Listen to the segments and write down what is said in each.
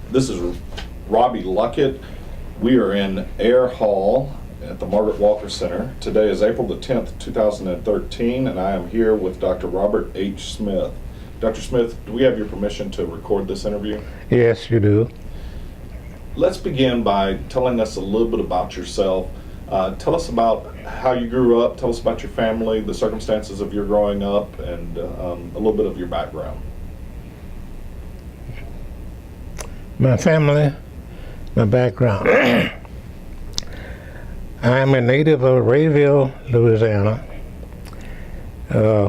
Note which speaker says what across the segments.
Speaker 1: This is Robbie Luckett. We are in Air Hall at the Margaret Walker Center. Today is April the 10th, 2013, and I am here with Dr. Robert H. Smith. Dr. Smith, do we have your permission to record this interview?
Speaker 2: Yes, you do.
Speaker 1: Let's begin by telling us a little bit about yourself. Tell us about how you grew up, tell us about your family, the circumstances of your growing up, and a little bit of your background.
Speaker 2: My family, my background. I am a native of Rayville, Louisiana,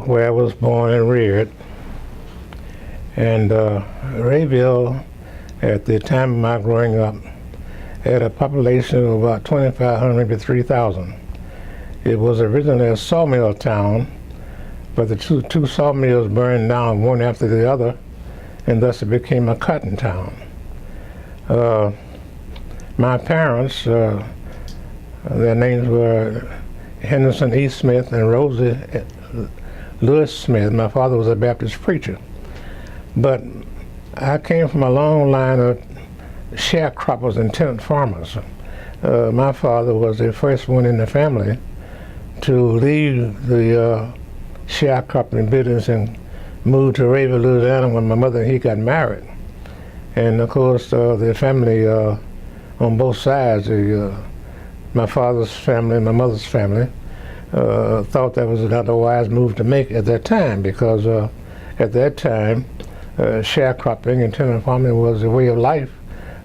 Speaker 2: where I was born and reared. And Rayville, at the time of my growing up, had a population of about 2,500 to 3,000. It was originally a sawmill town, but the two sawmills burned down one after the other, and thus it became a cotton town. My parents, their names were Henderson E. Smith and Rosie Lewis Smith. My father was a Baptist preacher. But I came from a long line of sharecroppers and tenant farmers. My father was the first one in the family to leave the sharecropping business and move to Rayville, Louisiana when my mother and he got married. And of course, the family on both sides, my father's family and my mother's family, thought that was not a wise move to make at that time, because at that time, sharecropping and tenant farming was a way of life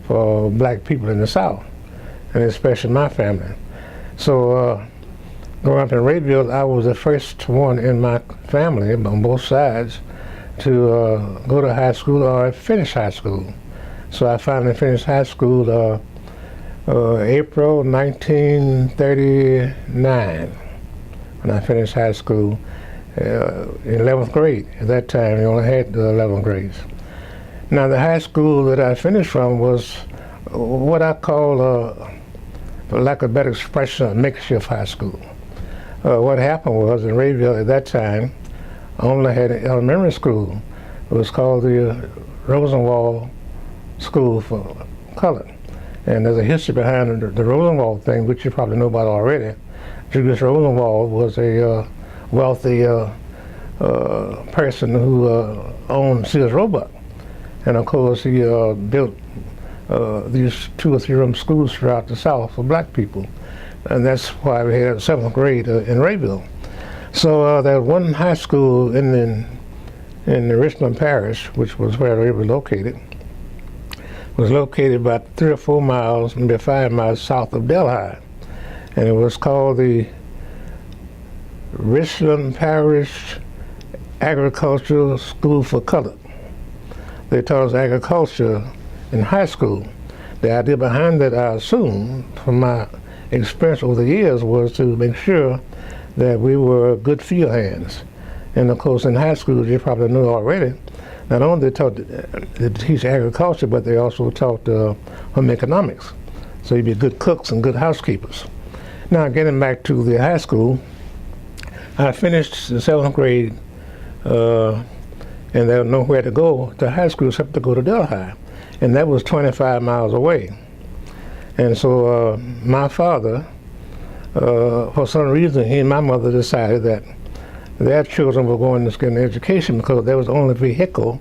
Speaker 2: for black people in the South, and especially my family. So growing up in Rayville, I was the first one in my family on both sides to go to high school or finish high school. So I finally finished high school April 1939, when I finished high school in 11th grade. At that time, we only had the 11th grades. Now, the high school that I finished from was what I call, for lack of a better expression, a makeshift high school. What happened was, in Rayville at that time, I only had an elementary school. It was called the Rosenwald School for Color. And there's a history behind the Rosenwald thing, which you probably know about already. Julius Rosenwald was a wealthy person who owned Sears Roebuck. And of course, he built these 2 or 3 room schools throughout the South for black people. And that's why we had 7th grade in Rayville. So there was one high school in the Richmond Parish, which was where we were located. Was located about 3 or 4 miles, maybe 5 miles south of Delhi. And it was called the Richland Parish Agricultural School for Color. They taught us agriculture in high school. The idea behind that, I assume, from my experience over the years, was to make sure that we were good field hands. And of course, in high school, you probably know already, not only they teach agriculture, but they also taught home economics. So you'd be good cooks and good housekeepers. Now, getting back to the high school, I finished the 7th grade, and there was nowhere to go to high school except to go to Delhi. And that was 25 miles away. And so my father, for some reason, he and my mother decided that their children were going to get an education because that was the only vehicle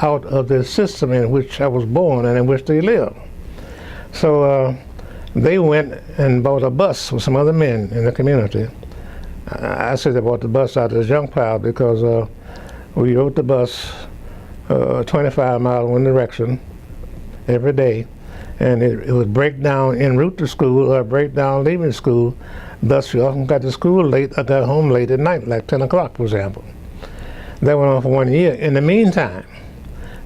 Speaker 2: out of the system in which I was born and in which they lived. So they went and bought a bus with some other men in the community. I said they bought the bus out of the junk pile because we rode the bus 25 miles one direction every day, and it would break down en route to school or break down leaving school. Thus, we often got to school late. I got home late at night, like 10 o'clock, for example. That went on for 1 year. In the meantime,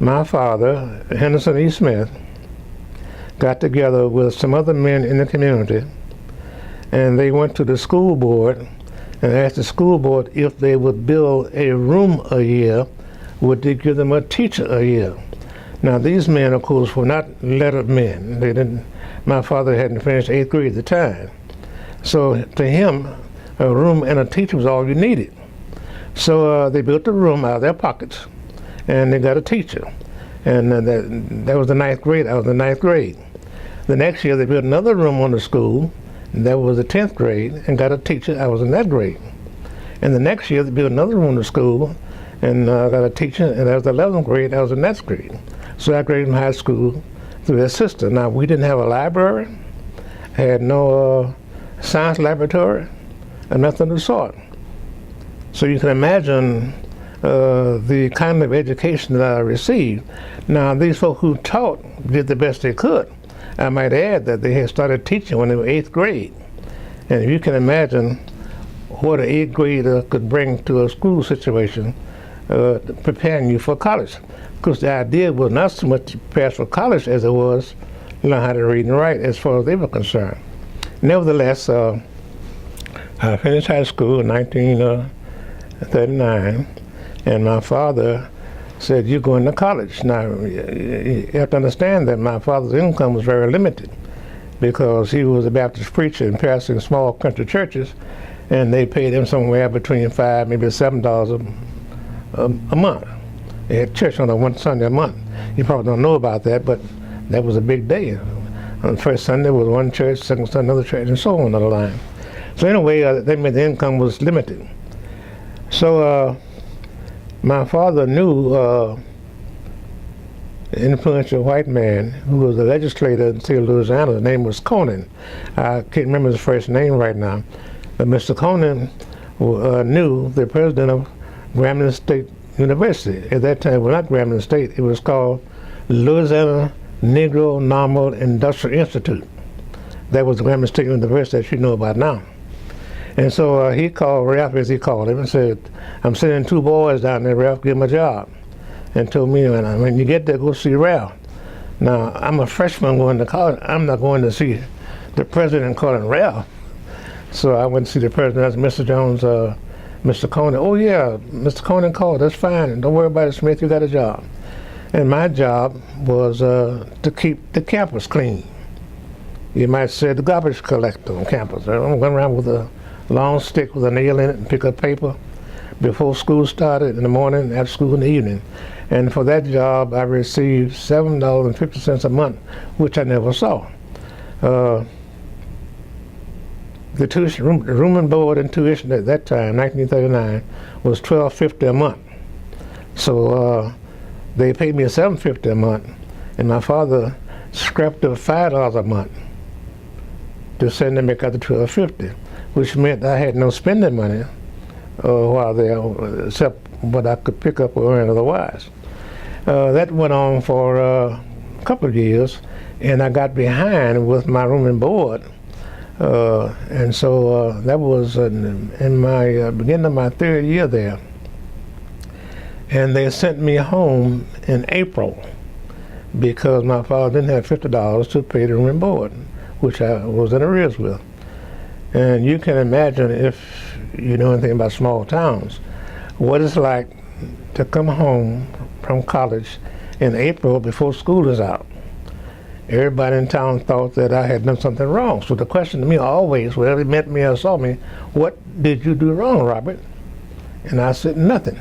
Speaker 2: my father, Henderson E. Smith, got together with some other men in the community, and they went to the school board and asked the school board if they would build a room a year, would they give them a teacher a year. Now, these men, of course, were not lettered men. They didn't. My father hadn't finished 8th grade at the time. So to him, a room and a teacher was all you needed. So they built a room out of their pockets, and they got a teacher. And that was the ninth grade. I was in the ninth grade. The next year, they built another room on the school. And that was the 10th grade, and got a teacher. I was in that grade. And the next year, they built another room in the school, and got a teacher. And that was the 11th grade. I was in that grade. So I graduated from high school through that system. Now, we didn't have a library, had no science laboratory, and nothing of the sort. So you can imagine the kind of education that I received. Now, these folk who taught did the best they could. I might add that they had started teaching when they were 8th grade. And if you can imagine what an 8th grader could bring to a school situation, preparing you for college. Because the idea was not so much to prepare for college as it was to learn how to read and write as far as they were concerned. Nevertheless, I finished high school in 1939, and my father said, "You're going to college." Now, you have to understand that my father's income was very limited because he was a Baptist preacher and pastor in small country churches, and they paid him somewhere between $5, maybe $7 a month. They had church on one Sunday a month. You probably don't know about that, but that was a big day. On the first Sunday was one church, second Sunday another church, and so on the line. So anyway, they made the income was limited. So my father knew an influential white man who was a legislator in state of Louisiana. His name was Conan. I can't remember his first name right now. But Mr. Conan knew the president of Grambling State University. At that time, well, not Grambling State, it was called Louisiana Negro Normal Industrial Institute. That was Grambling State University that you know about now. And so he called Ralph, as he called him, and said, "I'm sending 2 boys down there, Ralph, give them a job." And told me, when you get there, go see Ralph. Now, I'm a freshman going to college. I'm not going to see the president calling Ralph. So I went to see the president. That's Mr. Jones, Mr. Conan. "Oh, yeah, Mr. Conan called. That's fine. And don't worry about it, Smith. You got a job." And my job was to keep the campus clean. You might say the garbage collector on campus. I'm going around with a long stick with a nail in it and pick up paper before school started in the morning, after school in the evening. And for that job, I received $7.50 a month, which I never saw. The tuition, room and board and tuition at that time, 1939, was $12.50 a month. So they paid me $7.50 a month, and my father scrapped up $5 a month to send them back out to $12.50, which meant I had no spending money while there, except what I could pick up or earn otherwise. That went on for a couple of years, and I got behind with my room and board. And so that was in my beginning of my 3rd year there. And they sent me home in April because my father didn't have $50 to pay the room and board, which I was in arrears with. And you can imagine, if you know anything about small towns, what it's like to come home from college in April before school is out. Everybody in town thought that I had done something wrong. So the question to me always, whenever they met me or saw me, "What did you do wrong, Robert?" And I said, "Nothing."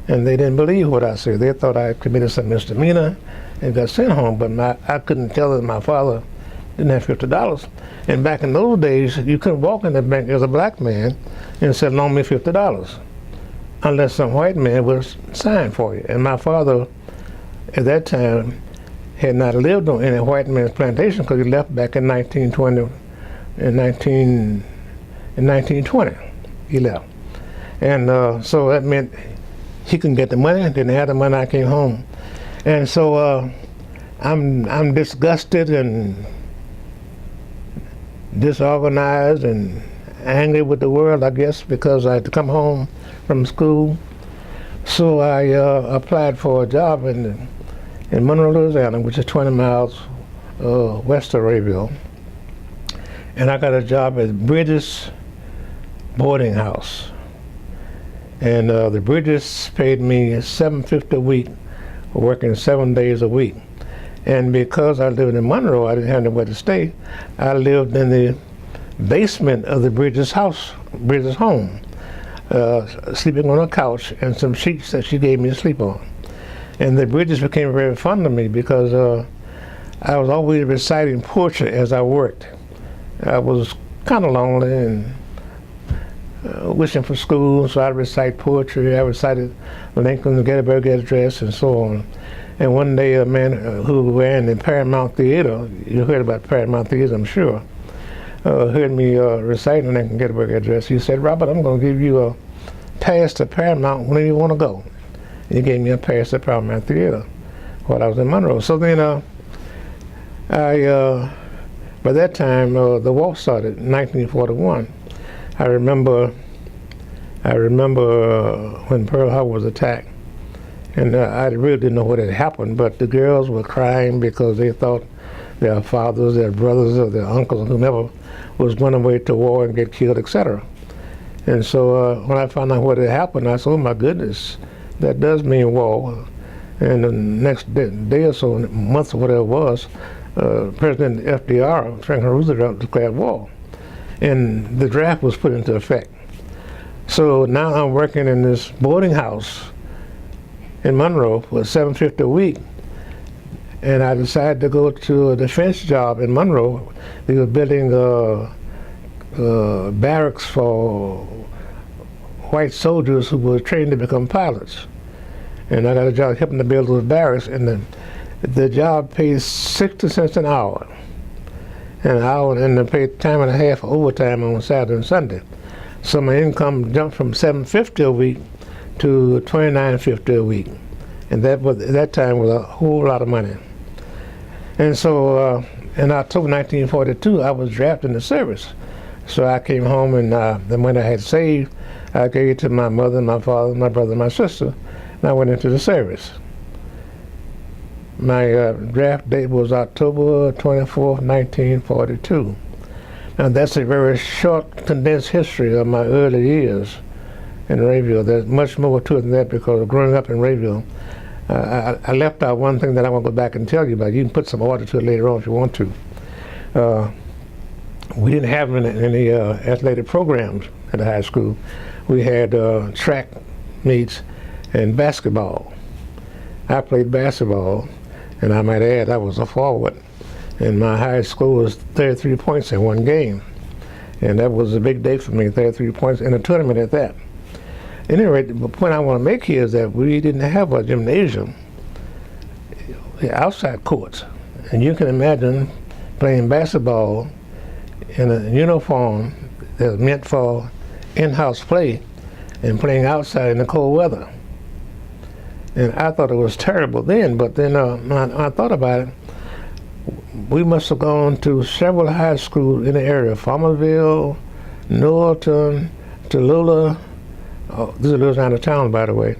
Speaker 2: And they didn't believe what I said. They thought I had committed some misdemeanor and got sent home, but I couldn't tell that my father didn't have $50. And back in those days, you couldn't walk in the bank as a black man and say, "Loan me $50," unless some white man would sign for you. And my father, at that time, had not lived on any white man's plantation because he left back in 1920. In 1920, he left. And so that meant he couldn't get the money, didn't have the money. I came home. And so I'm disgusted and disorganized and angry with the world, I guess, because I had to come home from school. So I applied for a job in Monroe, Louisiana, which is 20 miles west of Rayville. And I got a job at Bridges Boarding House. And the Bridges paid me $7.50 a week, working 7 days a week. And because I lived in Monroe, I didn't have nowhere to stay. I lived in the basement of the Bridges house, Bridges home, sleeping on a couch and some sheets that she gave me to sleep on. And the bridges became very fun to me because I was always reciting poetry as I worked. I was kind of lonely and wishing for school, so I recite poetry. I recited Lincoln's Gettysburg Address and so on. And one day a man who ran the Paramount Theater, you heard about Paramount Theater, I'm sure, heard me reciting Lincoln Gettysburg Address. He said, "Robert, I'm going to give you a pass to Paramount whenever you want to go." And he gave me a pass to Paramount Theater while I was in Monroe. So then by that time, the war started in 1941. I remember when Pearl Harbor was attacked, and I really didn't know what had happened, but the girls were crying because they thought their fathers, their brothers, or their uncles, whomever, was going away to war and get killed, etc. And so when I found out what had happened, I said, "Oh my goodness, that does mean war." And the next day or so, month or whatever it was, President FDR, Franklin Roosevelt, declared war. And the draft was put into effect. So now I'm working in this boarding house in Monroe for $750 a week. And I decided to go to a defense job in Monroe. They were building barracks for white soldiers who were trained to become pilots. And I got a job helping to build those barracks, and the job pays 60 cents an hour. And they paid time and a half for overtime on Saturday and Sunday. So my income jumped from $750 a week to $29.50 a week. And that was, at that time, was a whole lot of money. And so in October 1942, I was drafted in the service. So I came home, and the money I had saved, I gave it to my mother, my father, my brother, and my sister, and I went into the service. My draft date was October 24th, 1942. Now that's a very short, condensed history of my early years in Rayville. There's much more to it than that because growing up in Rayville, I left out one thing that I want to go back and tell you about. You can put some order to it later on if you want to. We didn't have any athletic programs at the high school. We had track meets and basketball. I played basketball, and I might add I was a forward. And my high score was 33 points in one game. And that was a big day for me, 33 points in a tournament at that. At any rate, the point I want to make here is that we didn't have a gymnasium, outside courts. And you can imagine playing basketball in a uniform that was meant for in-house play and playing outside in the cold weather. And I thought it was terrible then, but then when I thought about it, we must have gone to several high schools in the area, Farmerville, Norton, Tallulah, this is a little out of town, by the way,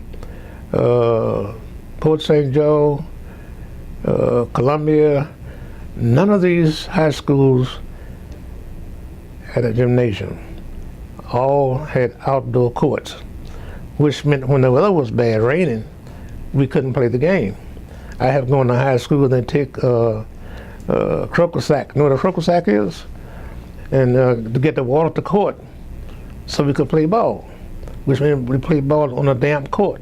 Speaker 2: Port St. Joe, Columbia. None of these high schools had a gymnasium. All had outdoor courts, which meant when the weather was bad, raining, we couldn't play the game. I have gone to high school and they take croquet sack. You know what a croquet sack is? And to get the water to court so we could play ball, which means we played ball on a damp court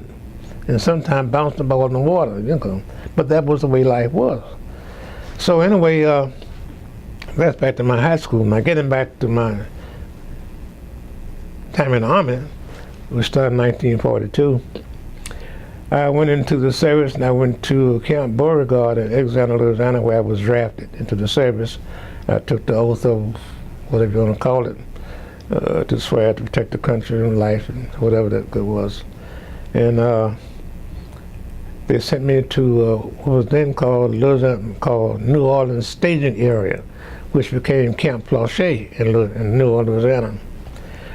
Speaker 2: and sometimes bounce the ball in the water, you know. But that was the way life was. So anyway, that's back to my high school. Now getting back to my time in the Army, we started in 1942. I went into the service and I went to Camp Beauregard in Alexander, Louisiana, where I was drafted into the service. I took the oath of whatever you want to call it, to swear to protect the country and life and whatever that was. And they sent me to what was then called New Orleans Staging Area, which became Camp Planche in New Orleans, Louisiana.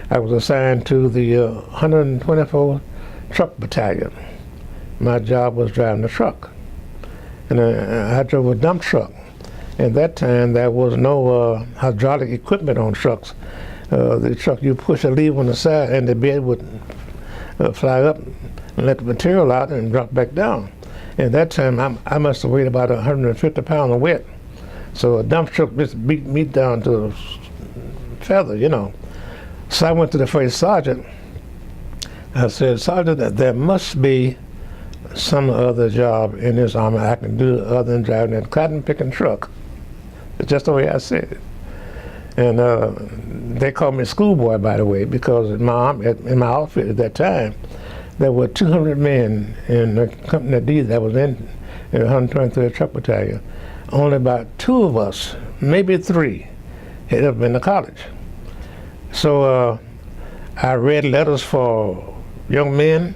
Speaker 2: I was assigned to the 124th Truck Battalion. My job was driving the truck. And I drove a dump truck. At that time, there was no hydraulic equipment on trucks. The truck, you push a lever on the side and the bed would fly up and let the material out and drop back down. At that time, I must have weighed about 150 pounds of weight. So a dump truck just beat me down to a feather, you know. So I went to the first sergeant. I said, "Sergeant, there must be some other job in this army I can do other than driving that cotton picking truck. It's just the way I said it. And they called me schoolboy, by the way, because in my outfit at that time, there were 200 men in the company D that was in the 123rd Truck Battalion. Only about 2 of us, maybe 3, had ever been to college. So I read letters for young men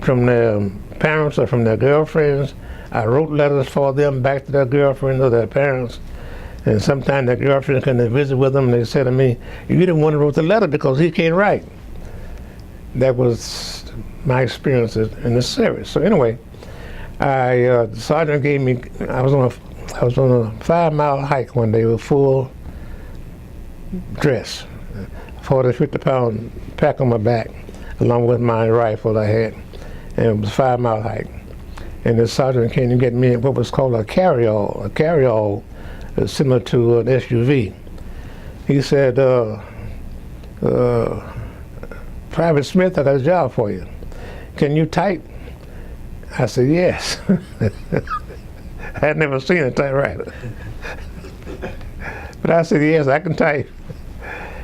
Speaker 2: from their parents or from their girlfriends. I wrote letters for them back to their girlfriends or their parents. And sometimes their girlfriend couldn't visit with them, and they said to me, "You didn't want to write the letter because he can't write." That was my experiences in the service. So anyway, the sergeant gave me. I was on a 5-mile hike one day with full dress, 40, 50-pound pack on my back, along with my rifle I had, and it was a 5-mile hike. And the sergeant came to get me in what was called a carry-all. A carry-all is similar to an SUV. He said, "Private Smith, I got a job for you. Can you type?" I said, "Yes." I had never seen a typewriter. But I said, "Yes, I can type."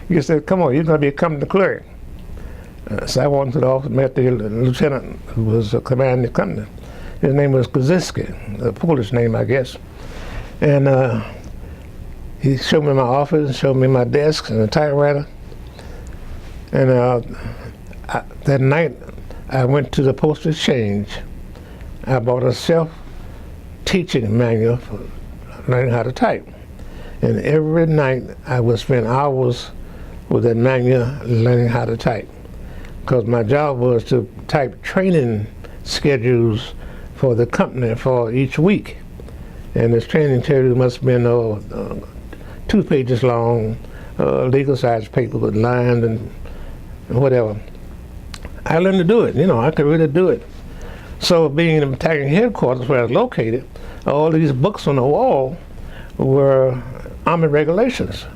Speaker 2: He said, "Come on, you're going to become the clerk." So I went to the office, met the lieutenant who was commanding the company. His name was Koziski, a Polish name, I guess. And he showed me my office, showed me my desk and a typewriter. And that night, I went to the Post Exchange. I bought a self-teaching manual for learning how to type. And every night, I would spend hours with that manual learning how to type. Because my job was to type training schedules for the company for each week. And this training schedule must have been 2 pages long, legal size paper with lines and whatever. I learned to do it, I could really do it. So being in the battalion headquarters where I was located, all these books on the wall were Army regulations.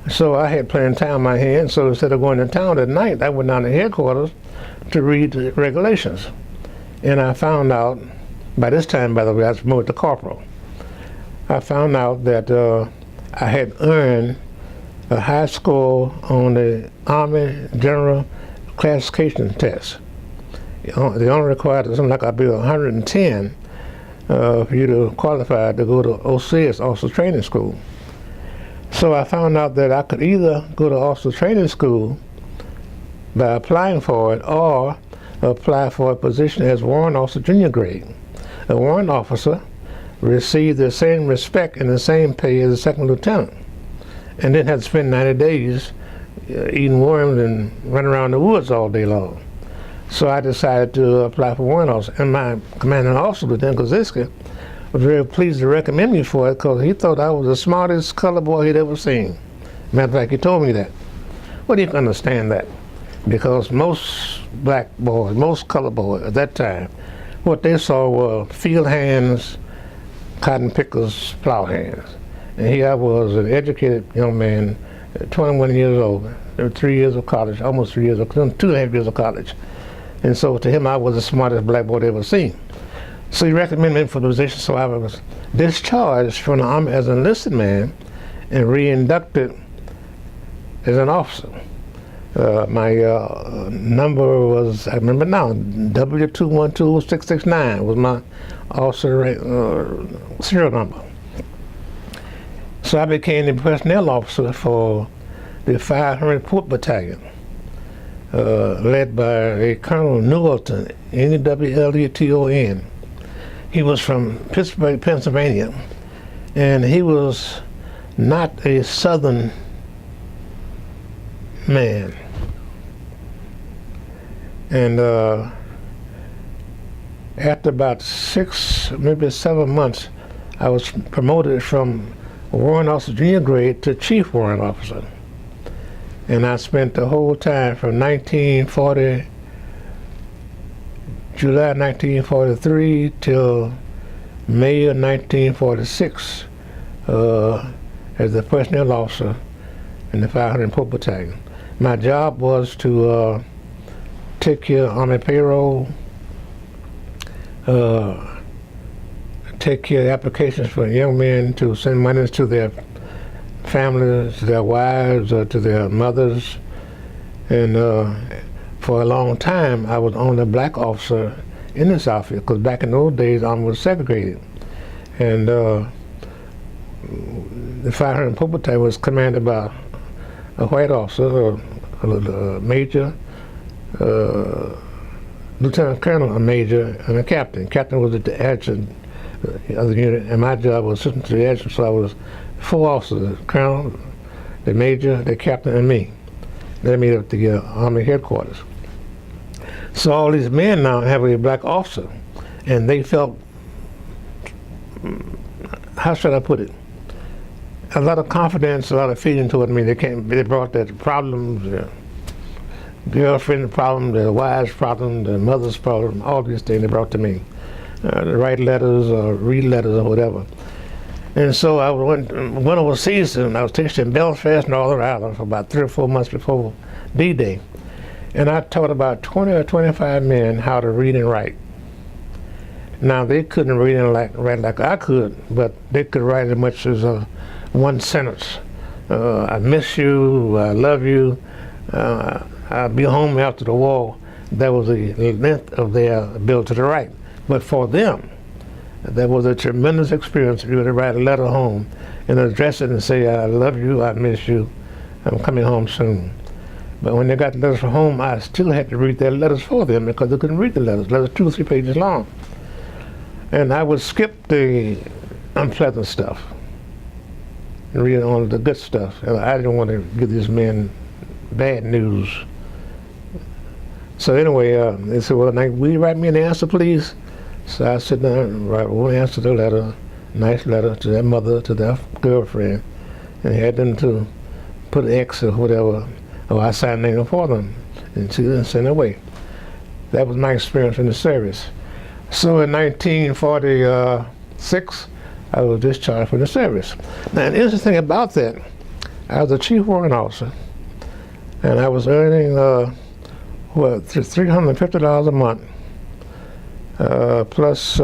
Speaker 2: So I had plenty of time on my hands, so instead of going to town at night, I went down to headquarters to read the regulations. And I found out, by this time, by the way, I was promoted to corporal. I found out that I had earned a high score on the Army General Classification Test. They only required something like I'd be 110 for you to qualify to go to OCS, Officer Training School. So I found out that I could either go to Officer Training School by applying for it or apply for a position as Warrant Officer Junior grade. A warrant officer received the same respect and the same pay as a second lieutenant, and then had to spend 90 days eating worms and running around the woods all day long. So I decided to apply for warrant officer, and my commanding officer, Lieutenant Koziski, was very pleased to recommend me for it because he thought I was the smartest color boy he'd ever seen. Matter of fact, he told me that. Well, you can understand that, because most black boys, most color boys at that time, what they saw were field hands, cotton pickers, plow hands. And here I was, an educated young man, 21 years old, 3 years of college, almost 3 years of, 2.5 years of college. And so to him, I was the smartest black boy they ever seen. So he recommended me for the position, so I was discharged from the Army as an enlisted man and re-inducted as an officer. My number was, I remember now, W212669 was my officer serial number. So I became the personnel officer for the 500 Foot Battalion, led by a Colonel Newelton, N-E-W-L-E-T-O-N. He was from Pittsburgh, Pennsylvania, and he was not a Southern man. And after about 6, maybe 7 months, I was promoted from Warrant Officer Junior grade to Chief Warrant Officer. And I spent the whole time from July 1943 till May of 1946 as the personnel officer in the 500 Foot Battalion. My job was to take care of Army payroll, take care of applications for young men to send money to their families, to their wives, or to their mothers. And for a long time, I was the only black officer in this outfit, because back in those days, I was segregated. And the 500 Purple Tail was commanded by a white officer, a major, lieutenant colonel, a major, and a captain. Captain was the adjutant of the unit, and my job was assistant to the adjutant, so I was 4 officers: the colonel, the major, the captain, and me. They meet up together, Army headquarters. So all these men now have a black officer, and they felt, how should I put it, a lot of confidence, a lot of feeling toward me. They brought their problems, their girlfriend problem, their wife's problem, their mother's problem, all these things they brought to me. To write letters or read letters or whatever. And so I went overseas, and I was stationed in Belfast, Northern Ireland, for about 3 or 4 months before D-Day. And I taught about 20 or 25 men how to read and write. Now, they couldn't read and write like I could, but they could write as much as one sentence. I miss you, I love you, I'll be home after the war. That was the length of their ability to write. But for them, that was a tremendous experience to be able to write a letter home and address it and say, I love you, I miss you, I'm coming home soon. But when they got the letters from home, I still had to read their letters for them because they couldn't read the letters. Letters 2 or 3 pages long. And I would skip the unpleasant stuff and read only the good stuff. And I didn't want to give these men bad news. So anyway, they said, well, now, will you write me an answer, please? So I sit down and write one answer to the letter, nice letter to their mother, to their girlfriend, and had them to put an X or whatever, or I signed name for them, and send away. That was my experience in the service. So in 1946, I was discharged from the service. Now, an interesting thing about that, I was a chief warrant officer, and I was earning $350 a month, plus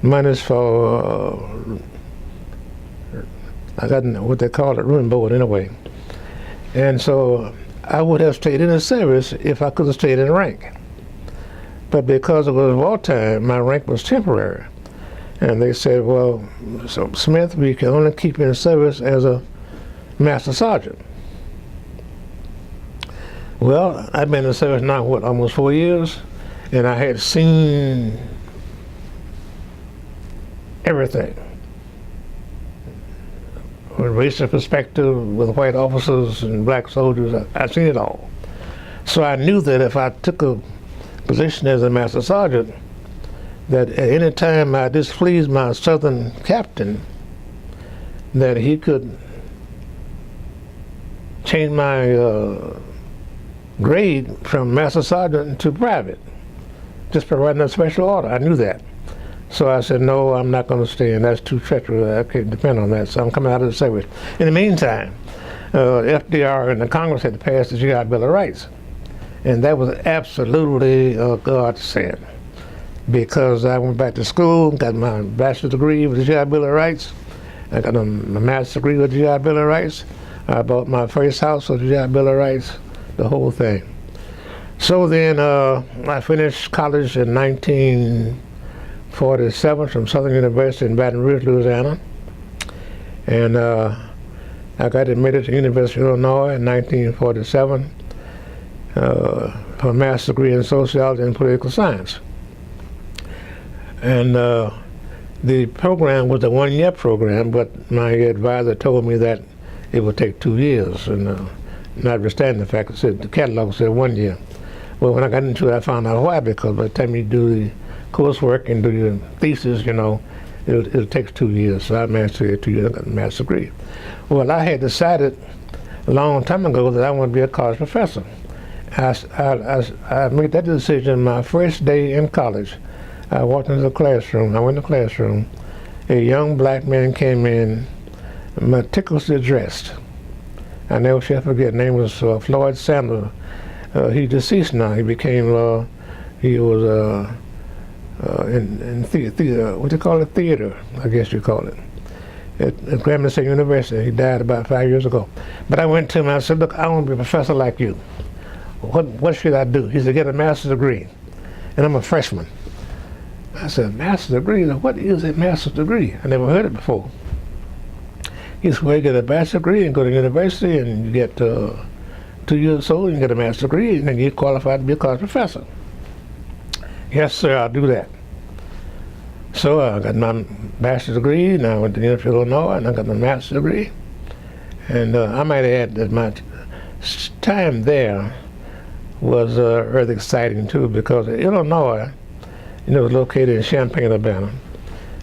Speaker 2: monies for I got what they call it, room board anyway. And so I would have stayed in the service if I could have stayed in rank. But because it was wartime, my rank was temporary. And they said, well, so Smith, we can only keep you in service as a master sergeant. Well, I've been in service now, what, almost 4 years? And I had seen everything. From a racial perspective, with white officers and black soldiers, I've seen it all. So I knew that if I took a position as a master sergeant, that at any time I displeased my southern captain, that he could change my grade from master sergeant to private, just by writing a special order. I knew that. So I said, no, I'm not going to stay, and that's too treacherous. I can't depend on that, so I'm coming out of the service. In the meantime, FDR and the Congress had passed the GI Bill of Rights, and that was absolutely a godsend, because I went back to school, got my bachelor's degree with the GI Bill of Rights, I got my master's degree with the GI Bill of Rights, I bought my first house with the GI Bill of Rights, the whole thing. So then I finished college in 1947 from Southern University in Baton Rouge, Louisiana. And I got admitted to the University of Illinois in 1947 for a master's degree in sociology and political science. And the program was a one-year program, but my advisor told me that it would take 2 years, and notwithstanding the fact that the catalog said 1 year. Well, when I got into it, I found out why, because by the time you do the coursework and do your thesis, you know, it takes 2 years. So I managed to get 2 years, I got a master's degree. Well, I had decided a long time ago that I want to be a college professor. I made that decision my first day in college. I walked into the classroom. I went to the classroom. A young black man came in, meticulously dressed. I never shall forget. His name was Floyd Sanders. He's deceased now. He became He was in theater, what do you call it, theater, I guess you call it, at Grambling State University. He died about 5 years ago. But I went to him and I said, look, I want to be a professor like you. What should I do? He said, get a master's degree. And I'm a freshman. I said, master's degree? What is a master's degree? I never heard it before. He said, well, you get a bachelor's degree and go to university and you get 2 years old and you get a master's degree and then you get qualified to be a college professor. Yes, sir, I'll do that. So I got my bachelor's degree, and I went to the University of Illinois, and I got my master's degree. And I might add that my time there was really exciting too, because Illinois, was located in Champaign, Urbana.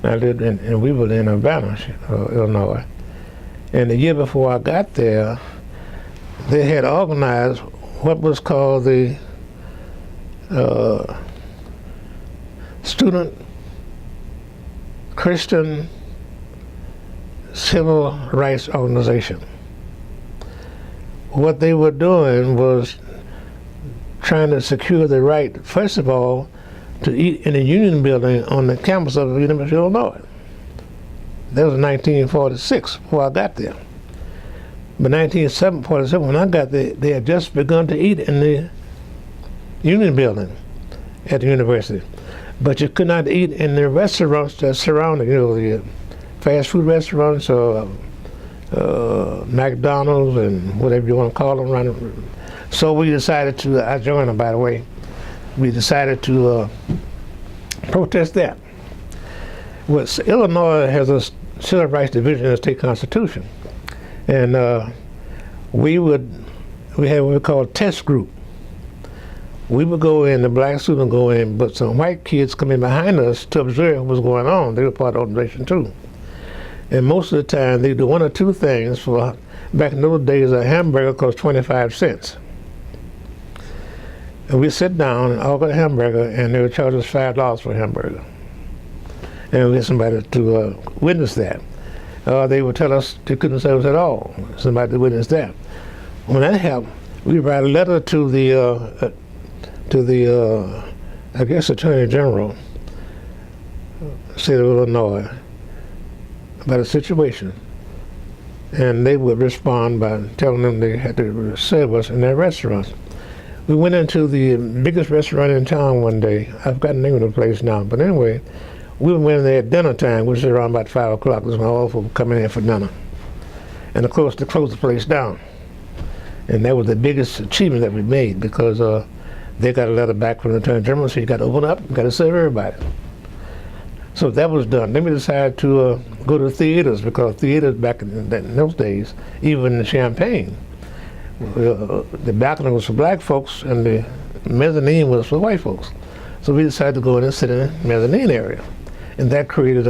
Speaker 2: I lived and we were in Urbana, Illinois. And the year before I got there, they had organized what was called the Student Christian Civil Rights Organization. What they were doing was trying to secure the right, first of all, to eat in a union building on the campus of the University of Illinois. That was in 1946, before I got there. But 1947, when I got there, they had just begun to eat in the union building at the university. But you could not eat in the restaurants that surrounded, the fast food restaurants or McDonald's and whatever you want to call them. Around. So we decided to, I joined them, by the way, we decided to protest that. Well, Illinois has a civil rights division in the state constitution. And we had what we call a test group. We would go in, the black students would go in, but some white kids come in behind us to observe what was going on. They were part of the organization too. And most of the time, they do one or two things. For back in those days, a hamburger cost 25 cents. And we sit down and order a hamburger, and they would charge us $5 for a hamburger. And we get somebody to witness that. They would tell us they couldn't serve us at all. Somebody to witness that. When that happened, we write a letter to the I guess Attorney General, state of Illinois, about a situation, and they would respond by telling them they had to serve us in their restaurants. We went into the biggest restaurant in town one day. I've got the name of the place now, but anyway, we went in there at dinner time, which was around about 5 o'clock. This was when all folks were coming in for dinner. And of course, they closed the place down. And that was the biggest achievement that we made, because they got a letter back from the Attorney General, so you got to open up, you got to serve everybody. So that was done. Then we decided to go to theaters, because theaters back in those days, even in Champaign, the balcony was for black folks and the mezzanine was for white folks. So we decided to go in and sit in the mezzanine area. And that created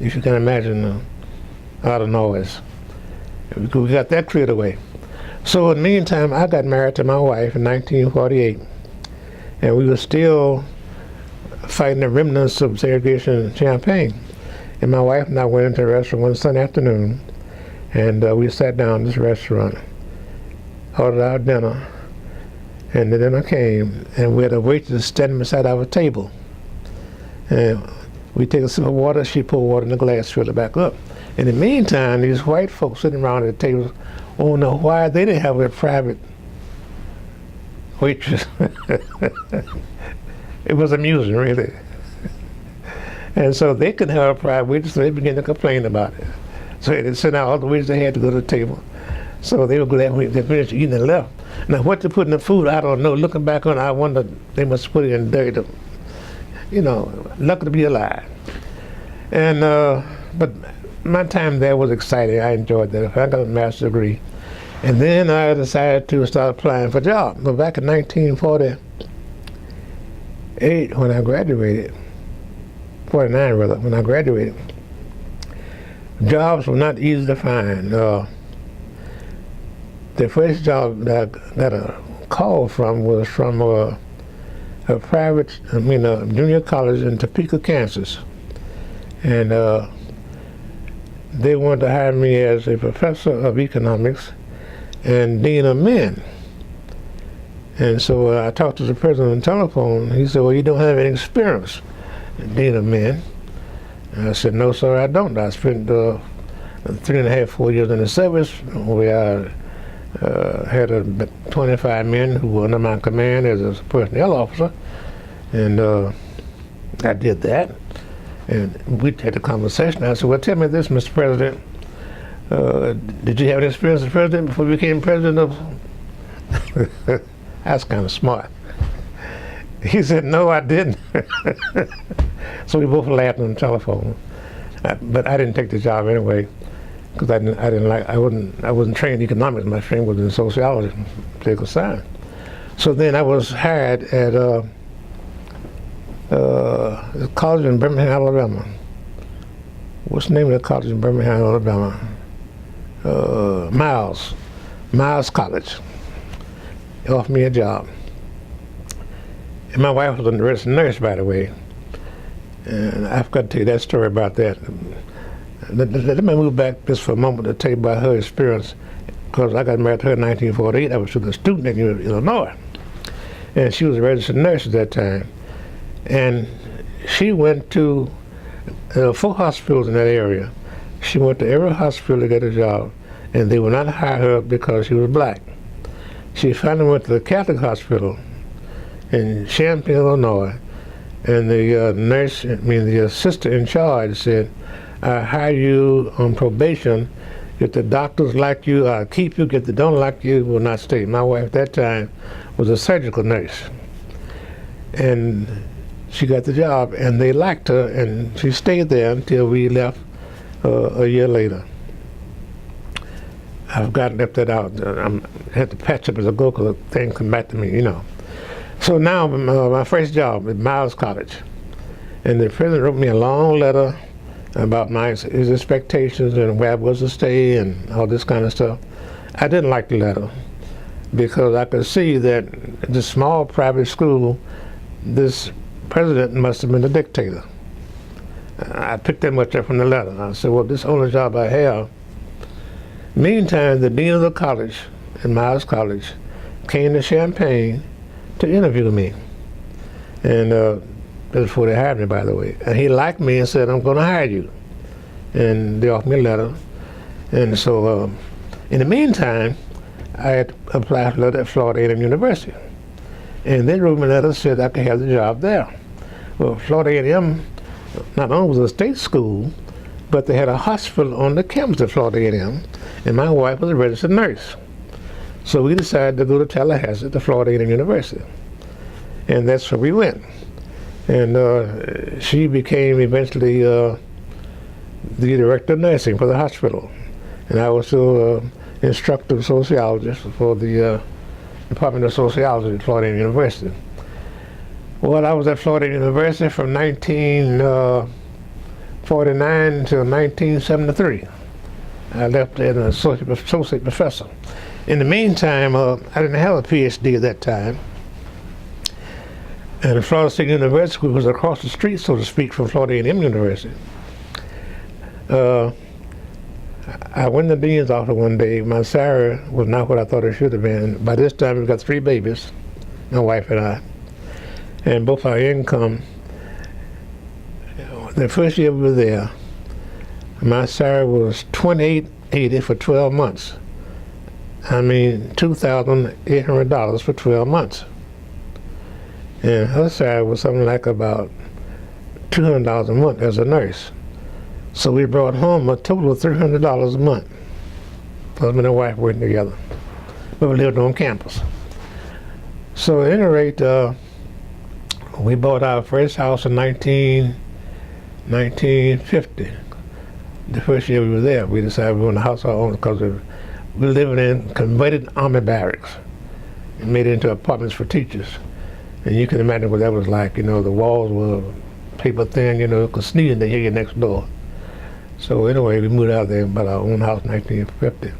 Speaker 2: if you can imagine, a lot of noise. We got that cleared away. So in the meantime, I got married to my wife in 1948, and we were still fighting the remnants of segregation in Champaign. And my wife and I went into a restaurant one Sunday afternoon, and we sat down in this restaurant, ordered our dinner, and the dinner came, and we had a waitress standing beside our table. And we take a sip of water, she poured water in the glass, fill it back up. In the meantime, these white folks sitting around at the table, oh no, why they didn't have a private waitress. It was amusing, really. And so they couldn't have a private waitress, so they began to complain about it. So they sent out all the waitresses they had to go to the table. So they were glad when they finished eating and left. Now what to put in the food, I don't know. Looking back on it, I wonder, they must put it in dirt. Lucky to be alive. And but my time there was exciting. I enjoyed that. I got a master's degree. And then I decided to start applying for jobs. But back in 1948, when I graduated, 49 rather, when I graduated, jobs were not easy to find. The first job that I got a call from was from a private, junior college in Topeka, Kansas. And they wanted to hire me as a professor of economics and dean of men. And so I talked to the president on the telephone. He said, well, you don't have any experience dealing with men. And I said, no, sir, I don't. I spent 3.5, 4 years in the service where I had 25 men who were under my command as a personnel officer. And I did that. And we had a conversation. I said, well, tell me this, Mr. President. Did you have any experience as president before you became president of... That's kind of smart. He said, no, I didn't. So we both laughed on the telephone. But I didn't take the job anyway, because I wasn't trained in economics. My training was in sociology, political science. So then I was hired at a college in Birmingham, Alabama. What's the name of the college in Birmingham, Alabama? Miles College. They offered me a job. And my wife was a registered nurse, by the way. And I forgot to tell you that story about that. Let me move back just for a moment to tell you about her experience, because I got married to her in 1948. I was still a student in Illinois. And she was a registered nurse at that time. And she went to 4 hospitals in that area. She went to every hospital to get a job, and they would not hire her because she was black. She finally went to the Catholic hospital in Champaign, Illinois, and the sister in charge said, I hire you on probation. If the doctors like you, I'll keep you. If they don't like you, will not stay. My wife at that time was a surgical nurse. And she got the job, and they liked her, and she stayed there until we left a year later. I've left that out. I had to patch up as I go because things come back to me, you know. So now my first job at Miles College, and the president wrote me a long letter about his expectations and where I was to stay and all this kind of stuff. I didn't like the letter because I could see that at this small private school, this president must have been a dictator. I picked that much up from the letter. I said, well, this is the only job I have. Meantime, the dean of the college at Miles College came to Champaign to interview me. And that was before they hired me, by the way. And he liked me and said, I'm going to hire you. And they offered me a letter. And so in the meantime, I had applied for a letter at Florida A&M University. And they wrote me a letter that said I could have the job there. Well, Florida A&M not only was a state school, but they had a hospital on the campus of Florida A&M, and my wife was a registered nurse. So we decided to go to Tallahassee, to Florida A&M University. And that's where we went. And she became eventually the director of nursing for the hospital. And I was still instructor sociologist for the Department of Sociology at Florida A&M University. Well, I was at Florida University from 1949 until 1973. I left as an associate professor. In the meantime, I didn't have a PhD at that time. And Florida State University was across the street, so to speak, from Florida A&M University. I went to the dean's office one day. My salary was not what I thought it should have been. By this time, we've got 3 babies, my wife and I. And both our income, the first year we were there, my salary was $28.80 for 12 months. I mean, $2,800 for 12 months. And her salary was something like about $200 a month as a nurse. So we brought home a total of $300 a month. Husband and wife working together. But we lived on campus. So at any rate, we bought our first house in 1950. The first year we were there, we decided we wanted a house our own because we were living in converted army barracks and made it into apartments for teachers. And you can imagine what that was like. You know, the walls were paper thin, you know, you could sneeze and they hear you next door. So anyway, we moved out there and bought our own house in 1950.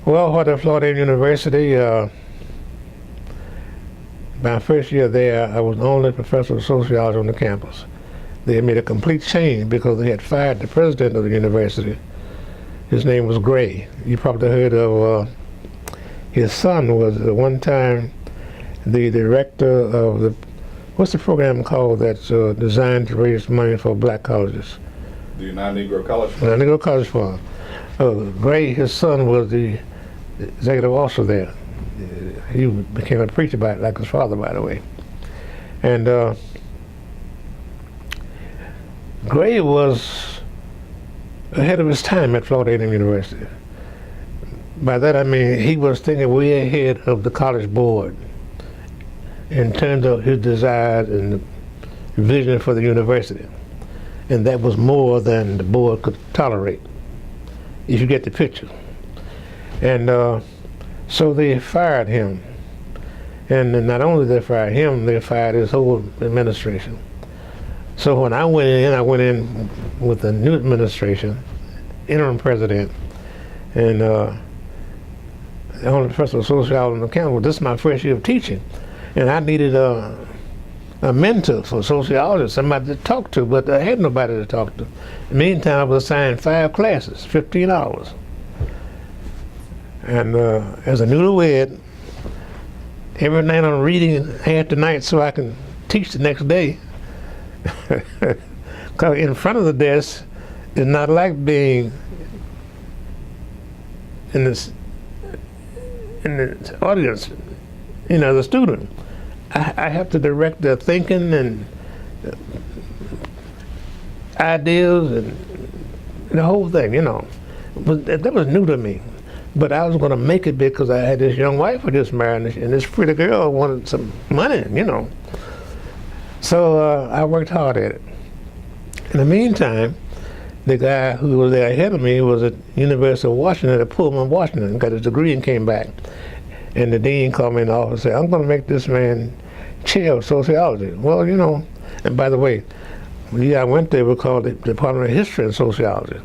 Speaker 2: Well, at Florida University, my first year there, I was the only professor of sociology on the campus. They had made a complete change because they had fired the president of the university. His name was Gray. You probably heard of his son was at one time the director of the, what's the program called that's designed to raise money for black colleges?
Speaker 1: The United Negro College Fund.
Speaker 2: United Negro College Fund. Gray, his son, was the executive officer there. He became a preacher like his father, by the way. And Gray was ahead of his time at Florida A&M University. By that I mean he was thinking way ahead of the college board in terms of his desires and vision for the university. And that was more than the board could tolerate, if you get the picture. And so they fired him. And not only did they fire him, they fired his whole administration. So when I went in with the new administration, interim president, and the only professor of sociology on the campus. This is my first year of teaching, and I needed a mentor for sociology, somebody to talk to, but I had nobody to talk to. In the meantime, I was assigned 5 classes, 15 hours. And as a newlywed, every night I'm reading half the night so I can teach the next day. Because in front of the desk is not like being in the audience, you know, the student. I have to direct their thinking and ideas and the whole thing, you know. That was new to me. But I was going to make it because I had this young wife I just married, and this pretty girl wanted some money, you know. So I worked hard at it. In the meantime, the guy who was there ahead of me was at University of Washington, at Pullman, Washington, got his degree and came back. And the dean called me in the office and said, I'm going to make this man chair of sociology. Well, you know, and by the way, the year I went there, we called it the Department of History and Sociology.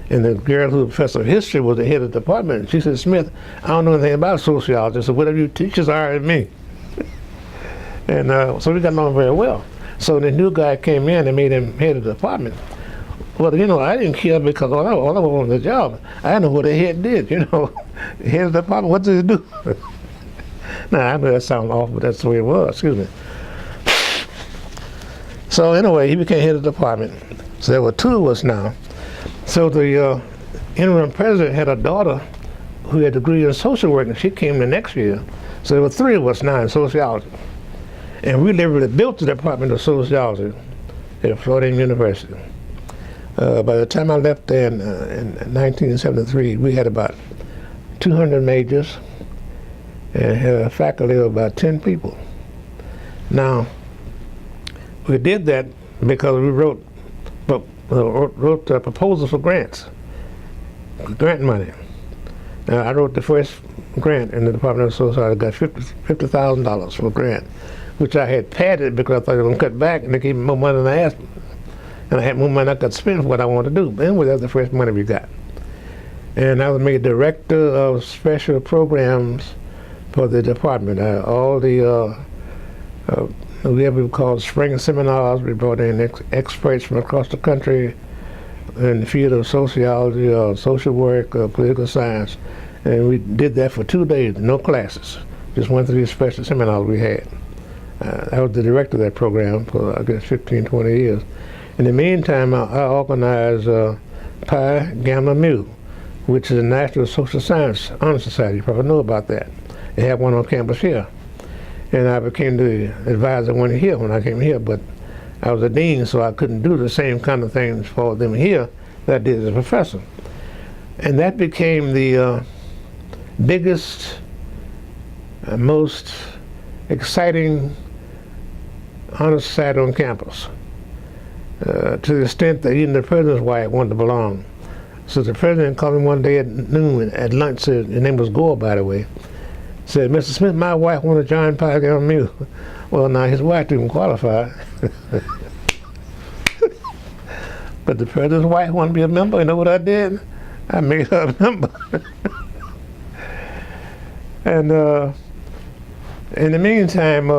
Speaker 2: And the girl who was professor of history was the head of the department. She said, Smith, I don't know anything about sociology, so whatever you teach is all right with me. And so we got along very well. So the new guy came in and made him head of the department. Well, you know, I didn't care because all I wanted the job. I didn't know what the head did, you know. The head of the department, what does it do? Now, I know that sounds awful, but that's the way it was, excuse me. So anyway, he became head of the department. So there were 2 of us now. So the interim president had a daughter who had a degree in social work, and she came the next year. So there were 3 of us now in sociology. And we literally built the Department of Sociology at Florida A&M University. By the time I left there in 1973, we had about 200 majors and had a faculty of about 10 people. Now, we did that because we wrote proposals for grants, grant money. Now, I wrote the first grant in the Department of Sociology. I got $50,000 for a grant, which I had padded because I thought they were going to cut back and they gave me more money than I asked. And I had more money I could spend for what I wanted to do. But anyway, that was the first money we got. And I was made director of special programs for the department. All the, we have what we call spring seminars. We brought in experts from across the country in the field of sociology or social work or political science. And we did that for 2 days, no classes. Just went through these special seminars we had. I was the director of that program for, I guess, 15, 20 years. In the meantime, I organized Pi Gamma Mu, which is a National Social Science Honor Society. You probably know about that. They have one on campus here. And I became the advisor when I came here, but I was a dean, so I couldn't do the same kind of things for them here that I did as a professor. And that became the biggest, most exciting honor society on campus. To the extent that even the president's wife wanted to belong. So the president called me one day at noon at lunch, said, his name was Gore, by the way, said, Mr. Smith, my wife wanted to join Pi Gamma Mu. Well, now his wife didn't qualify. But the president's wife wanted to be a member. You know what I did? I made her a member. And in the meantime,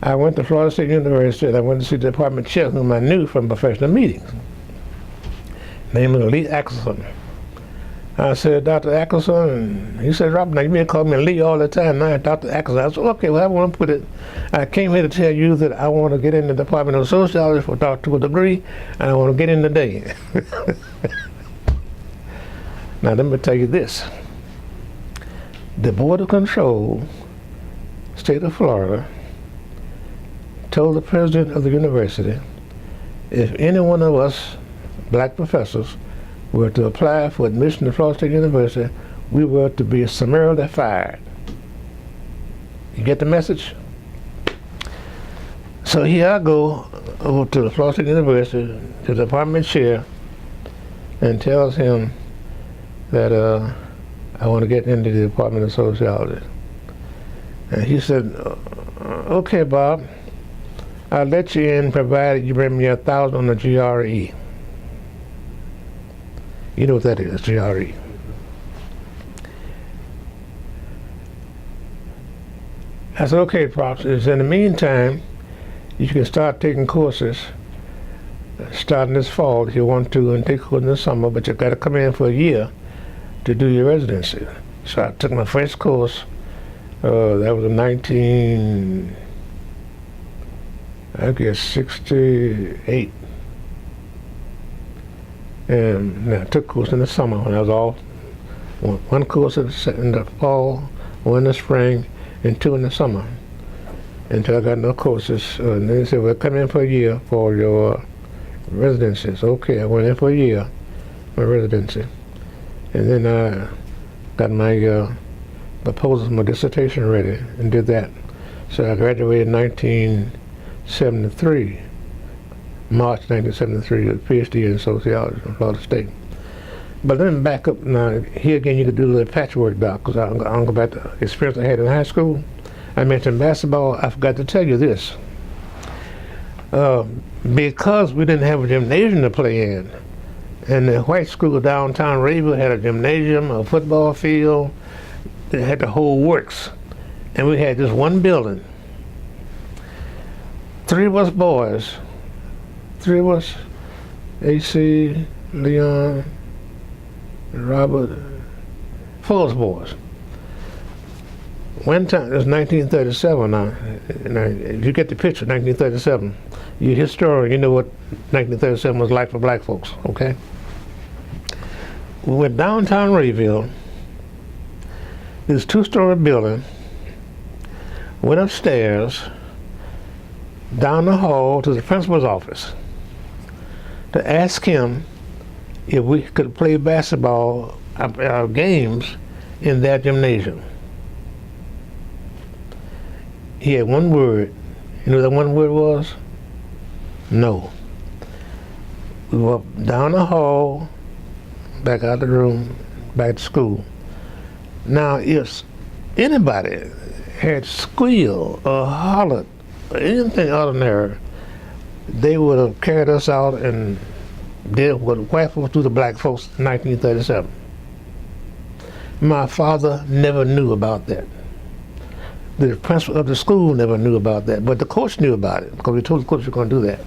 Speaker 2: I went to Florida State University and I went to see the department chair whom I knew from professional meetings. Name was Lee Axelson. I said, Dr. Ackerson, and he said, Robert, now you may call me Lee all the time. Now, Dr. Ackerson. I said, okay, well, I want to put it, I came here to tell you that I want to get in the Department of Sociology for a doctoral degree, and I want to get in today. Now, let me tell you this. The Board of Control, State of Florida, told the president of the university, if any one of us black professors were to apply for admission to Florida State University, we were to be summarily fired. You get the message? So here I go over to the Florida State University, to the department chair, and tells him that I want to get into the Department of Sociology. And he said, okay, Bob, I'll let you in provided you bring me 1,000 on the GRE. You know what that is, GRE. I said, okay, Pops, in the meantime, you can start taking courses starting this fall if you want to, and take courses in the summer, but you've got to come in for a year to do your residency. So I took my first course, that was in 1968. And I took course in the summer when I was off. One course in the fall, one in the spring, and 2 in the summer. Until I got no courses. And they said, well, come in for a year for your residencies. Okay, I went in for a year for residency. And then I got my proposal for my dissertation ready and did that. So I graduated in 1973. March 1973, a PhD in sociology from Florida State. But let me back up now. Here again, you could do a little patchwork, Doc, because I'll go back to the experience I had in high school. I mentioned basketball. I forgot to tell you this. Because we didn't have a gymnasium to play in, and the white school downtown Rayville had a gymnasium, a football field, they had the whole works. And we had just one building. 3 of us boys, 3 of us, AC, Leon, Robert, 4 of us boys. One time, it was 1937 now, if you get the picture, 1937, you're a historian, you know what 1937 was like for black folks, okay? We went downtown Rayville, this 2-story building, went upstairs, down the hall to the principal's office to ask him if we could play basketball, our games, in that gymnasium. He had one word. You know what that one word was? No. We were down the hall, back out the room, back to school. Now, if anybody had squealed or hollered or anything ordinary, they would have carried us out and did what white folks do to black folks in 1937. My father never knew about that. The principal of the school never knew about that, but the coach knew about it because we told the coach we were going to do that.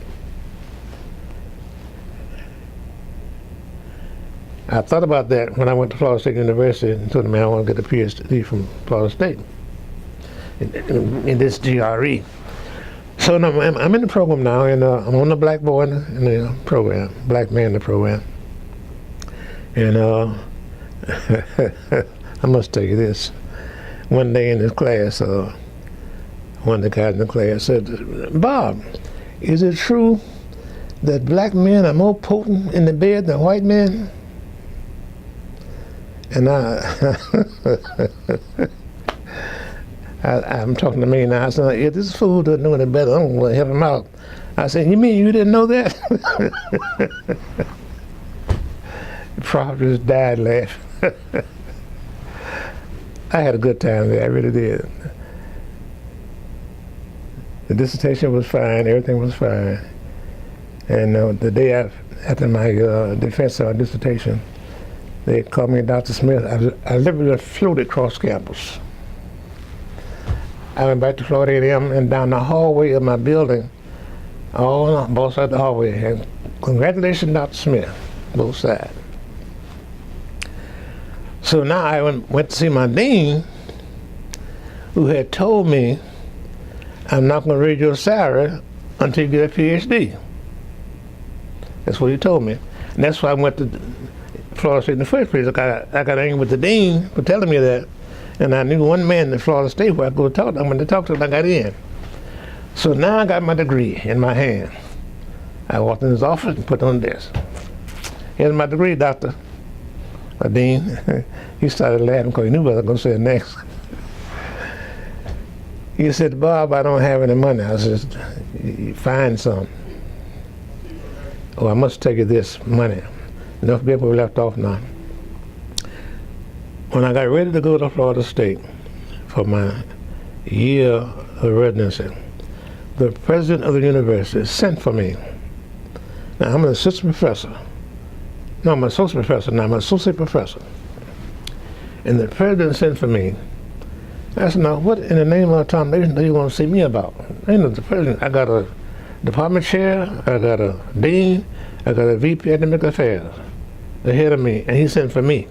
Speaker 2: I thought about that when I went to Florida State University and told them, man, I want to get a PhD from Florida State in this GRE. So now, I'm in the program now, and I'm on the black boy in the program, black man in the program. And I must tell you this. One day in this class, one of the guys in the class said, Bob, is it true that black men are more potent in the bed than white men? And I'm talking to me now. I said, if this fool doesn't know any better, I'm going to help him out. I said, you mean you didn't know that? The prof just died laughing. I had a good time there, I really did. The dissertation was fine, everything was fine. And the day after my defense dissertation, they called me Dr. Smith. I literally floated across campus. I went back to Florida A&M and down the hallway of my building, all on both sides of the hallway. And congratulations, Dr. Smith, both sides. So now I went to see my dean, who had told me, I'm not going to raise your salary until you get a PhD. That's what he told me. And that's why I went to Florida State in the first place. I got angry with the dean for telling me that. And I knew one man in Florida State where I go talk to. I went to talk to him, I got in. So now I got my degree in my hand. I walked in his office and put it on the desk. Here's my degree, doctor. The dean, he started laughing because he knew what I was going to say next. He said, Bob, I don't have any money. I said, find some. Oh, I must take you this money. Enough people were left off now. When I got ready to go to Florida State for my year of residency, the president of the university sent for me. Now, I'm an assistant professor. No, I'm an associate professor now. I'm an associate professor. And the president sent for me. I said, now, what in the name of Tom Nation do you want to see me about? Ain't no the president. I got a department chair, I got a dean, I got a VP academic affairs ahead of me, and he sent for me.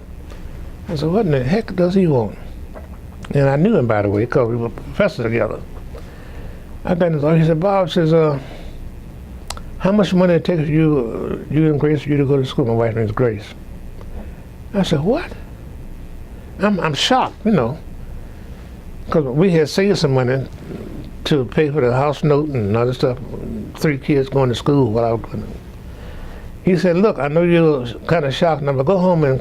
Speaker 2: I said, what in the heck does he want? And I knew him, by the way, because we were professors together. I got in his office. He said, Bob, says, how much money it takes you and Grace for you to go to school? My wife's name is Grace. I said, what? I'm shocked, you know, because we had saved some money to pay for the house note and other stuff. 3 kids going to school while I was going. He said, look, I know you're kind of shocked now, but go home and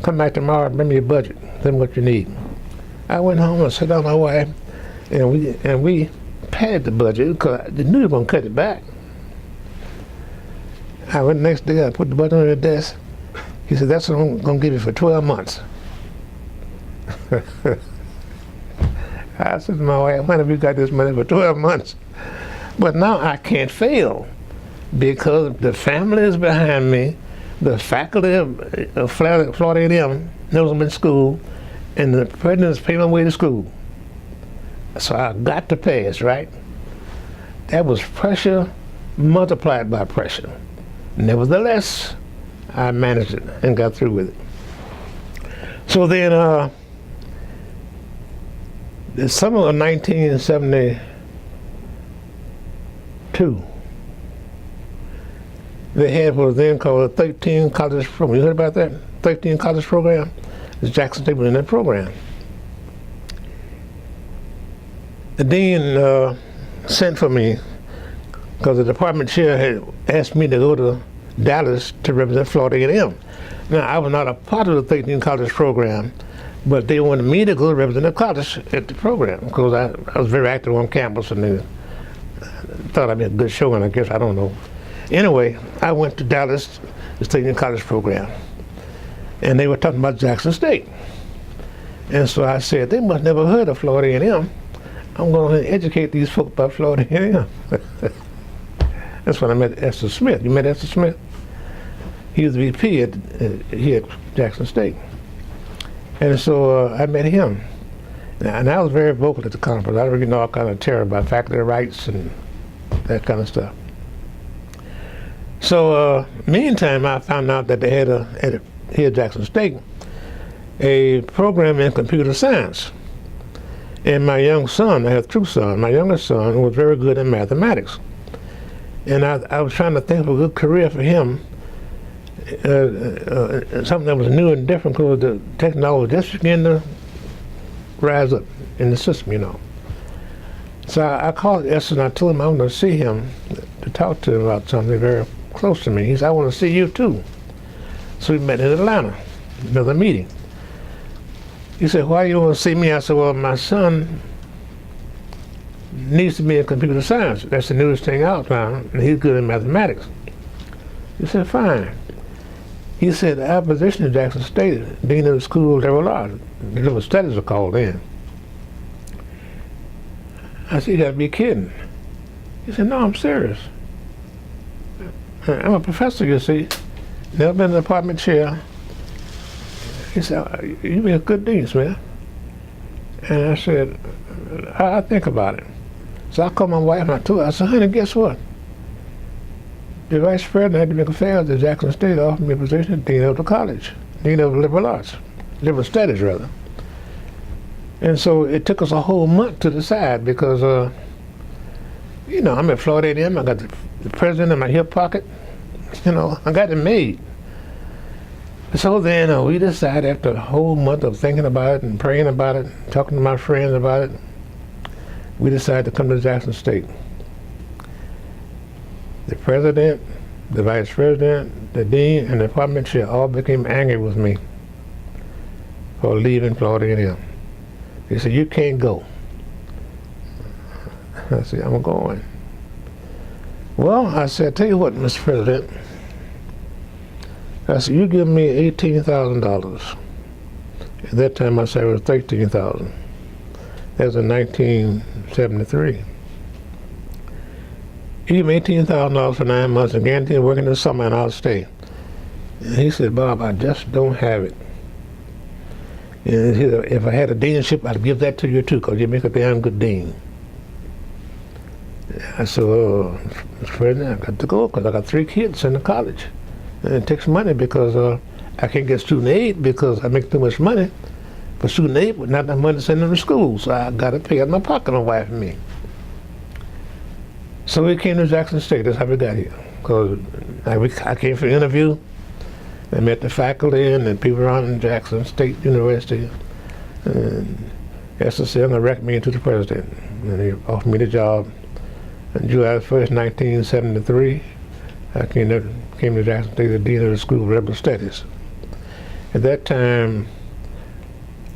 Speaker 2: come back tomorrow and bring me your budget. Tell me what you need. I went home and sat down with my wife, and we padded the budget because I knew you were going to cut it back. I went the next day, I put the budget on the desk. He said, that's what I'm going to give you for 12 months. I said to my wife, when have you got this money for 12 months? But now I can't fail because the family is behind me, the faculty of Florida A&M knows I'm in school, and the president is paying my way to school. So I got to pass, right? That was pressure multiplied by pressure. Nevertheless, I managed it and got through with it. So then, the summer of 1972, they had what was then called a 13 college program. You heard about that? 13 college program? It's Jackson State was in that program. The dean sent for me because the department chair had asked me to go to Dallas to represent Florida A&M. Now, I was not a part of the 13 college program, but they wanted me to go represent the college at the program because I was very active on campus and they thought I'd be a good showman, I guess, I don't know. Anyway, I went to Dallas, the 13 college program, and they were talking about Jackson State. And so I said, they must never heard of Florida A&M. I'm going to educate these folks about Florida A&M. That's when I met Esther Smith. You met Esther Smith? He was the VP here at Jackson State. And so I met him. And I was very vocal at the conference. I really know all kind of terror about faculty rights and that kind of stuff. So meantime, I found out that they had here at Jackson State a program in computer science. And my young son, I have 2 sons, my youngest son was very good in mathematics. And I was trying to think of a good career for him, something that was new and different because the technology was just beginning to rise up in the system, you know. So I called Esther and I told him I wanted to see him to talk to him about something very close to me. He said, I want to see you too. So we met in Atlanta, another meeting. He said, why do you want to see me? I said, well, my son needs to be in computer science. That's the newest thing out now, and he's good in mathematics. He said, fine. He said, our position at Jackson State, dean of the school of liberal arts, the liberal studies are called in. I said, you gotta be kidding. He said, no, I'm serious. I'm a professor, you see. Never been an department chair. He said, you be a good dean, Smith. And I said, I'll think about it. So I called my wife and I told her, I said, honey, guess what? The vice president of academic affairs at Jackson State offered me a position as dean of the college, dean of the liberal arts. liberal studies rather. And so it took us a whole month to decide because, I'm at Florida A&M. I got the president in my hip pocket. I got it made. So then we decided after a whole month of thinking about it and praying about it, talking to my friends about it, we decided to come to Jackson State. The president, the vice president, the dean, and the department chair all became angry with me for leaving Florida A&M. They said, "You can't go." I said, "I'm going." Well, I said, "Tell you what, Mr. President," I said, "you give me $18,000. At that time, my salary was $13,000. That was in 1973. "You give me $18,000 for 9 months and guarantee working this summer and I'll stay." And he said, "Bob, I just don't have it. And he said, if I had a deanship, I'd give that to you too, because you make a damn good dean." I said, "Well, Mr. President, I got to go because I got 3 kids in the college. And it takes money because I can't get student aid because I make too much money for student aid, but not enough money to send them to school. So I got to pay out of my pocket, my wife and me." So we came to Jackson State. That's how we got here. Because I came for an interview. I met the faculty and the people around Jackson State University. And SSL and recommended me to the president. And he offered me the job. On July 1st, 1973, I came to Jackson State, the dean of the School of Liberal Studies. At that time,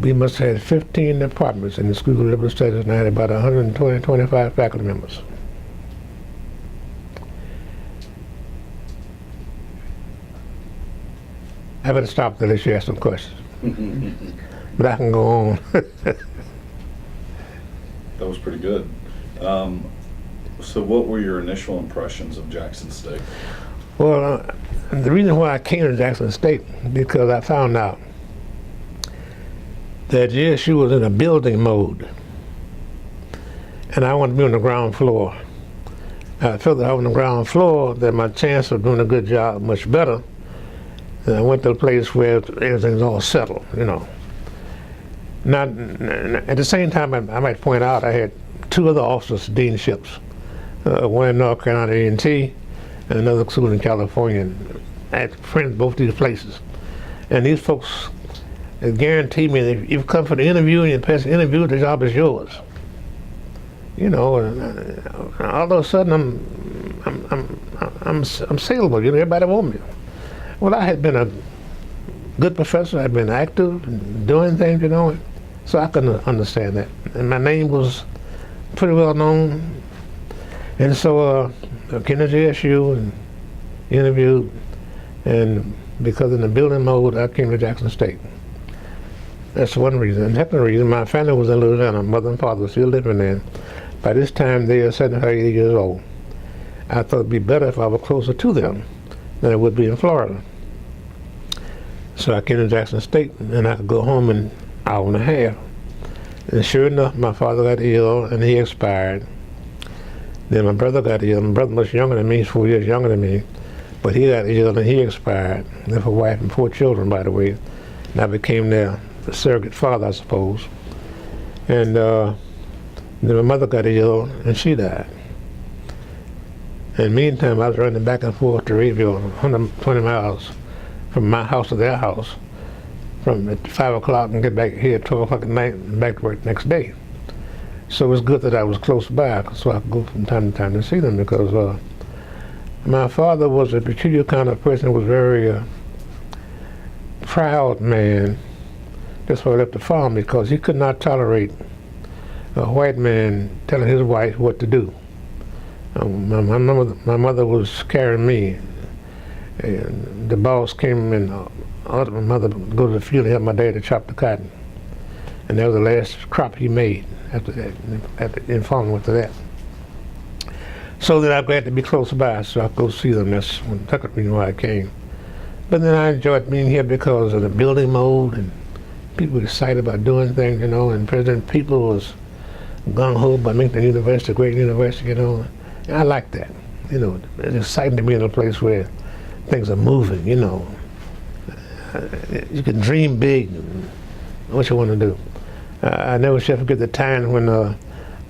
Speaker 2: we must have had 15 departments in the School of Liberal Studies, and I had about 125 faculty members. I better stop there unless you ask some questions. But I can go on.
Speaker 1: That was pretty good. So what were your initial impressions of Jackson State?
Speaker 2: Well, the reason why I came to Jackson State, because I found out that JSU was in a building mode, and I wanted to be on the ground floor. I felt that I was on the ground floor, that my chance of doing a good job much better. And I went to a place where everything's all settled, Not at the same time, I might point out I had 2 other officers' deanships, one in North Carolina A&T and another school in California. And I had friends both these places, and these folks guaranteed me that if you come for the interview and you pass the interview, the job is yours. And all of a sudden I'm saleable. Everybody wants me. Well, I had been a good professor. I'd been active and doing things, so I couldn't understand that. And my name was pretty well known. And so I came to JSU and interviewed, and because in the building mode, I came to Jackson State. That's one reason. And the second reason, my family was in Louisiana. Mother and father were still living there. By this time, they were 75, 80 years old. I thought it'd be better if I were closer to them than I would be in Florida. So I came to Jackson State, and I could go home in an hour and a half. And sure enough, my father got ill, and he expired. Then my brother got ill. My brother was younger than me, he's 4 years younger than me. But he got ill, and he expired. Left a wife and 4 children, by the way. And I became their surrogate father, I suppose. And then my mother got ill, and she died. And meantime, I was running back and forth to Rayville, 120 miles from my house to their house, from at 5 o'clock and get back here at 12 o'clock at night and back to work the next day. So it was good that I was close by, so I could go from time to time to see them, because my father was a peculiar kind of person, was very proud man. That's why I left the farm, because he could not tolerate a white man telling his wife what to do. My mother was carrying me, and the boss came and ordered my mother to go to the field and help my dad to chop the cotton. And that was the last crop he made after that, in farming after that. So then I'm glad to be close by, so I could go see them. That's the second reason why I came. But then I enjoyed being here because of the building mode, and people were excited about doing things, and President People was gung-ho about making the university a great university, And I like that. It's exciting to be in a place where things are moving, you can dream big, what you want to do. I never shall forget the time when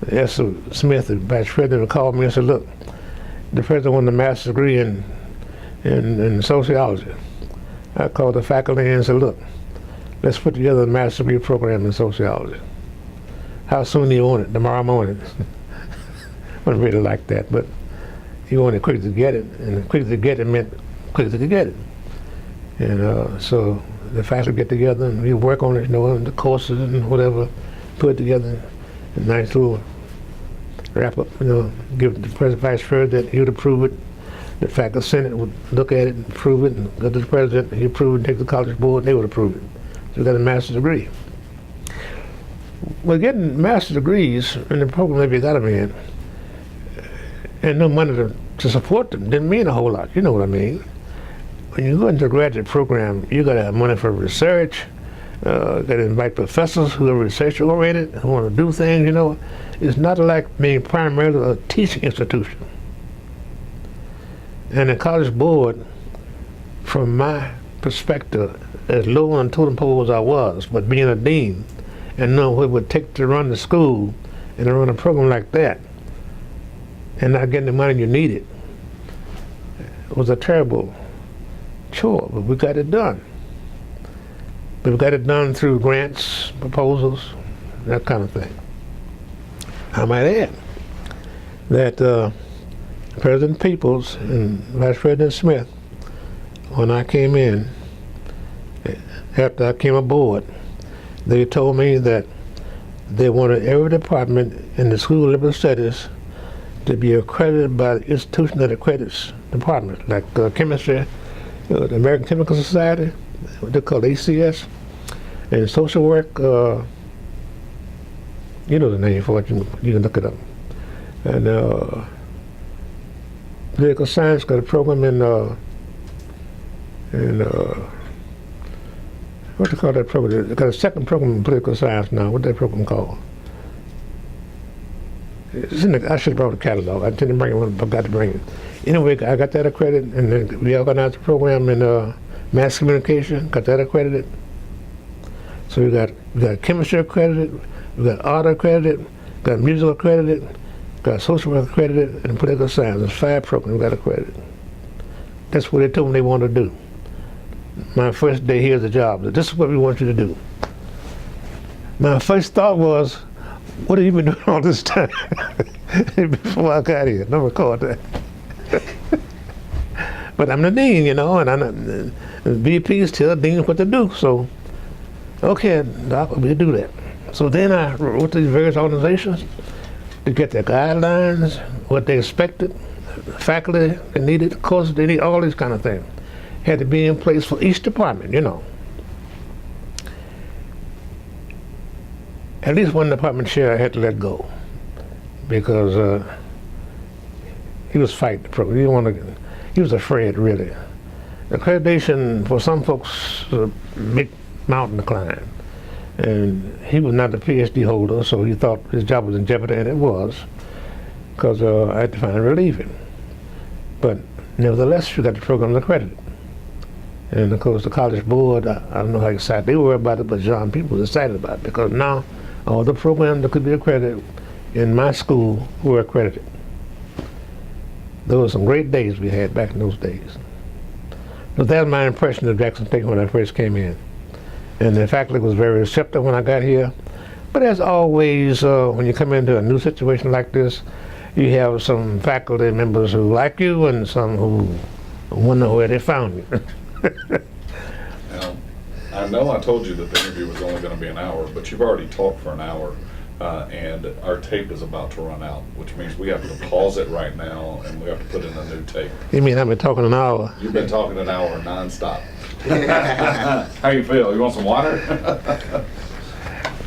Speaker 2: Esther Smith, the vice president, called me and said, look, the president wanted a master's degree in sociology. I called the faculty and said, look, let's put together a master's degree program in sociology. How soon do you want it? Tomorrow morning. Wasn't really like that, but he wanted quick to get it, and quick to get it meant quick to get it. And so the faculty get together and we work on it, the courses and whatever, put it together, a nice little wrap up, give the president, vice president, he would approve it. The faculty senate would look at it and approve it, and go to the president, he approve it, take the college board, they would approve it. So we got a master's degree. Well, getting master's degrees in the program that we got them in, and no money to support them, didn't mean a whole lot. You know what I mean? When you go into a graduate program, you got to have money for research. Got to invite professors who are research oriented, who want to do things. It's not like being primarily a teaching institution. And the college board, from my perspective, as low on the totem pole as I was, but being a dean and knowing what it would take to run the school and to run a program like that, and not getting the money you needed, it was a terrible chore, but we got it done. But we got it done through grants, proposals, that kind of thing. I might add that President Peoples and Vice President Smith, when I came in, after I came aboard, they told me that they wanted every department in the School of Liberal Studies to be accredited by the institution that accredits departments, like chemistry, the American Chemical Society, what they call ACS, and social work, you know the name for it, you can look it up. And political science got a program in what they call that program? They got a second program in political science now. What's that program called? It's in I should have brought the catalog. I didn't bring it when I forgot to bring it. Anyway, I got that accredited, and then we organized a program in mass communication, got that accredited. So we got chemistry accredited, we got art accredited, got music accredited, got social work accredited, and political science. There's 5 programs we got accredited. That's what they told me they wanted to do. My first day here at the job, this is what we want you to do. My first thought was, what have you been doing all this time before I got here? Don't record that. But I'm the dean, and the VPs tell the dean what to do. So, okay, Doc, we'll do that. So then I wrote to these various organizations to get their guidelines, what they expected, faculty they needed, courses they need, all these kind of things. Had to be in place for each department, At least one department chair I had to let go because he was fighting the program. He didn't want to. He was afraid, really. Accreditation for some folks is a big mountain to climb, and he was not a PhD holder, so he thought his job was in jeopardy, and it was, because I had to find relief in. But nevertheless, we got the program accredited. And of course, the college board, I don't know how excited they were about it, but John People was excited about it because now all the programs that could be accredited in my school were accredited. Those were some great days we had back in those days. But that was my impression of Jackson State when I first came in. And the faculty was very receptive when I got here. But as always, when you come into a new situation like this, you have some faculty members who like you and some who wonder where they found you.
Speaker 1: Now, I know I told you that the interview was only going to be an hour, but you've already talked for an hour, and our tape is about to run out, which means we have to pause it right now, and we have to put in a new tape.
Speaker 2: You mean I've been talking an hour?
Speaker 1: You've been talking an hour nonstop. How you feel? You want some water?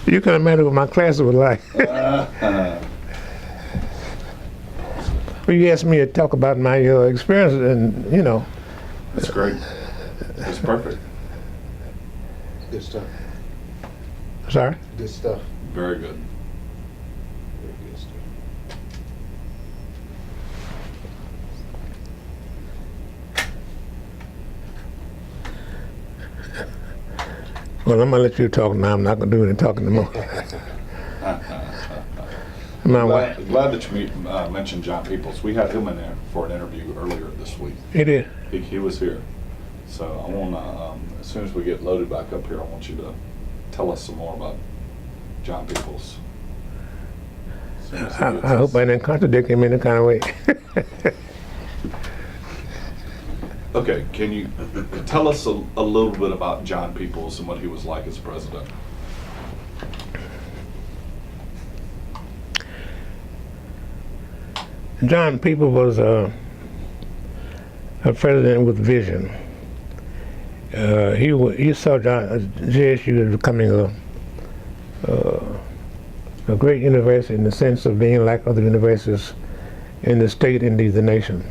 Speaker 2: You can imagine what my classes were like. Well, you asked me to talk about my experience, and
Speaker 1: That's great. It's perfect.
Speaker 3: Good stuff.
Speaker 2: Sorry?
Speaker 3: Good stuff.
Speaker 1: Very good.
Speaker 3: Very good stuff.
Speaker 2: Well, I'm gonna let you talk now. I'm not gonna do any talking no more. My wife,
Speaker 1: Glad that you mentioned John Peoples. We had him in there for an interview earlier this week.
Speaker 2: it is.
Speaker 1: He was here. So I want to, as soon as we get loaded back up here, I want you to tell us some more about John Peoples. As soon as he gets
Speaker 2: I hope I didn't contradict him in any kind of way.
Speaker 1: Okay, can you tell us a little bit about John Peoples and what he was like as president?
Speaker 2: John Peoples was a president with vision. He saw JSU as becoming a great university in the sense of being like other universities in the state and the nation.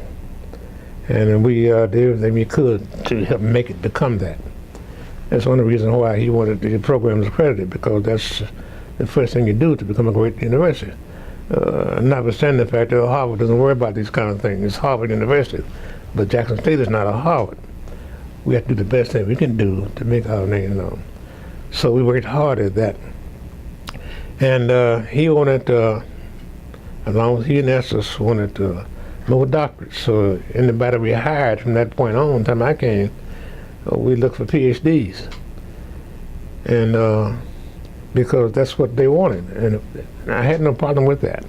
Speaker 2: And we did everything we could to help make it become that. That's one of the reasons why he wanted the programs accredited, because that's the first thing you do to become a great university. Notwithstanding the fact that Harvard doesn't worry about these kind of things. It's Harvard University, but Jackson State is not a Harvard. We have to do the best thing we can do to make our name known. So we worked hard at that. And he wanted, along with he and Estes, wanted more doctorates. So anybody we hired from that point on, until I came, we looked for PhDs. And because that's what they wanted. And I had no problem with that.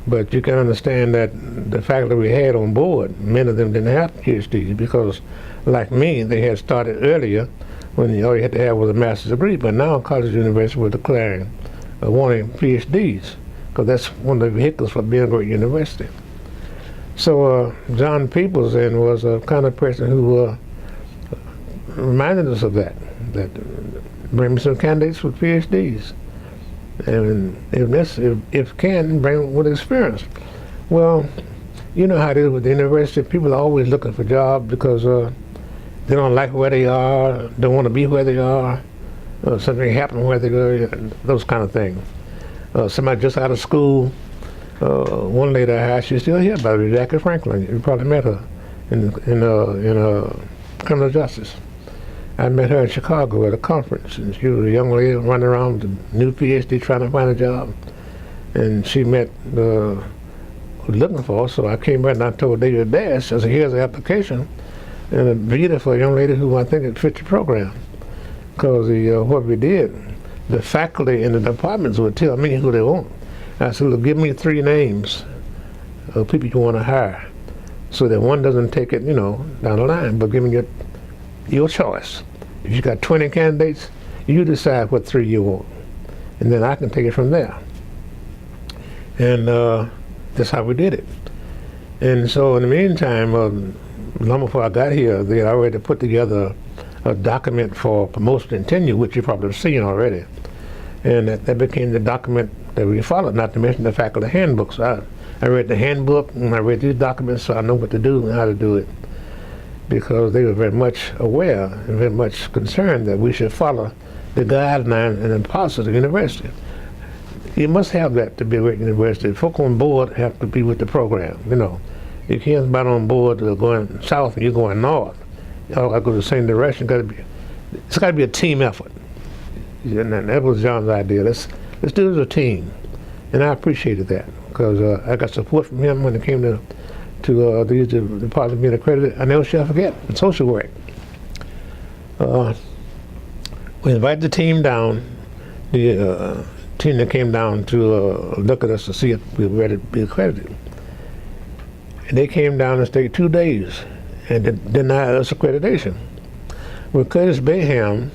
Speaker 2: But you can understand that the faculty we had on board, many of them didn't have PhDs because, like me, they had started earlier when all you had to have was a master's degree. But now college universities were declaring wanting PhDs because that's one of the vehicles for being a great university. So John Peoples then was a kind of person who reminded us of that bring me some candidates with PhDs. And if can, bring them with experience. Well, you know how it is with the university. People are always looking for jobs because they don't like where they are, don't want to be where they are, something happened where they go, those kind of things. Somebody just out of school, one lady I hired, she's still here, by the way, Jackie Franklin. You probably met her in criminal justice. I met her in Chicago at a conference, and she was a young lady running around with a new PhD trying to find a job. And she met looking for her, so I came back and I told David Bass, I said, here's the application, and a beautiful young lady who I think it fit the program. Because what we did, the faculty in the departments would tell me who they want. I said, look, give me 3 names of people you want to hire, so that one doesn't take it, down the line, but give me your choice. If you got 20 candidates, you decide what 3 you want, and then I can take it from there. And that's how we did it. And so in the meantime, long before I got here, they had already put together a document for promotion and tenure, which you probably have seen already. And that became the document that we followed, not to mention the faculty handbooks. I read the handbook and I read these documents, so I know what to do and how to do it, because they were very much aware and very much concerned that we should follow the guidelines and the policy of the university. You must have that to be a great university. Folk on board have to be with the program, You can't be on board going south and you're going north. All got to go the same direction. It's got to be a team effort. And that was John's idea. Let's do it as a team. And I appreciated that because I got support from him when it came to the part of being accredited. I never shall forget in social work. We invited the team down, the team that came down to look at us to see if we were ready to be accredited. And they came down and stayed 2 days and denied us accreditation. Well, Curtis Bayham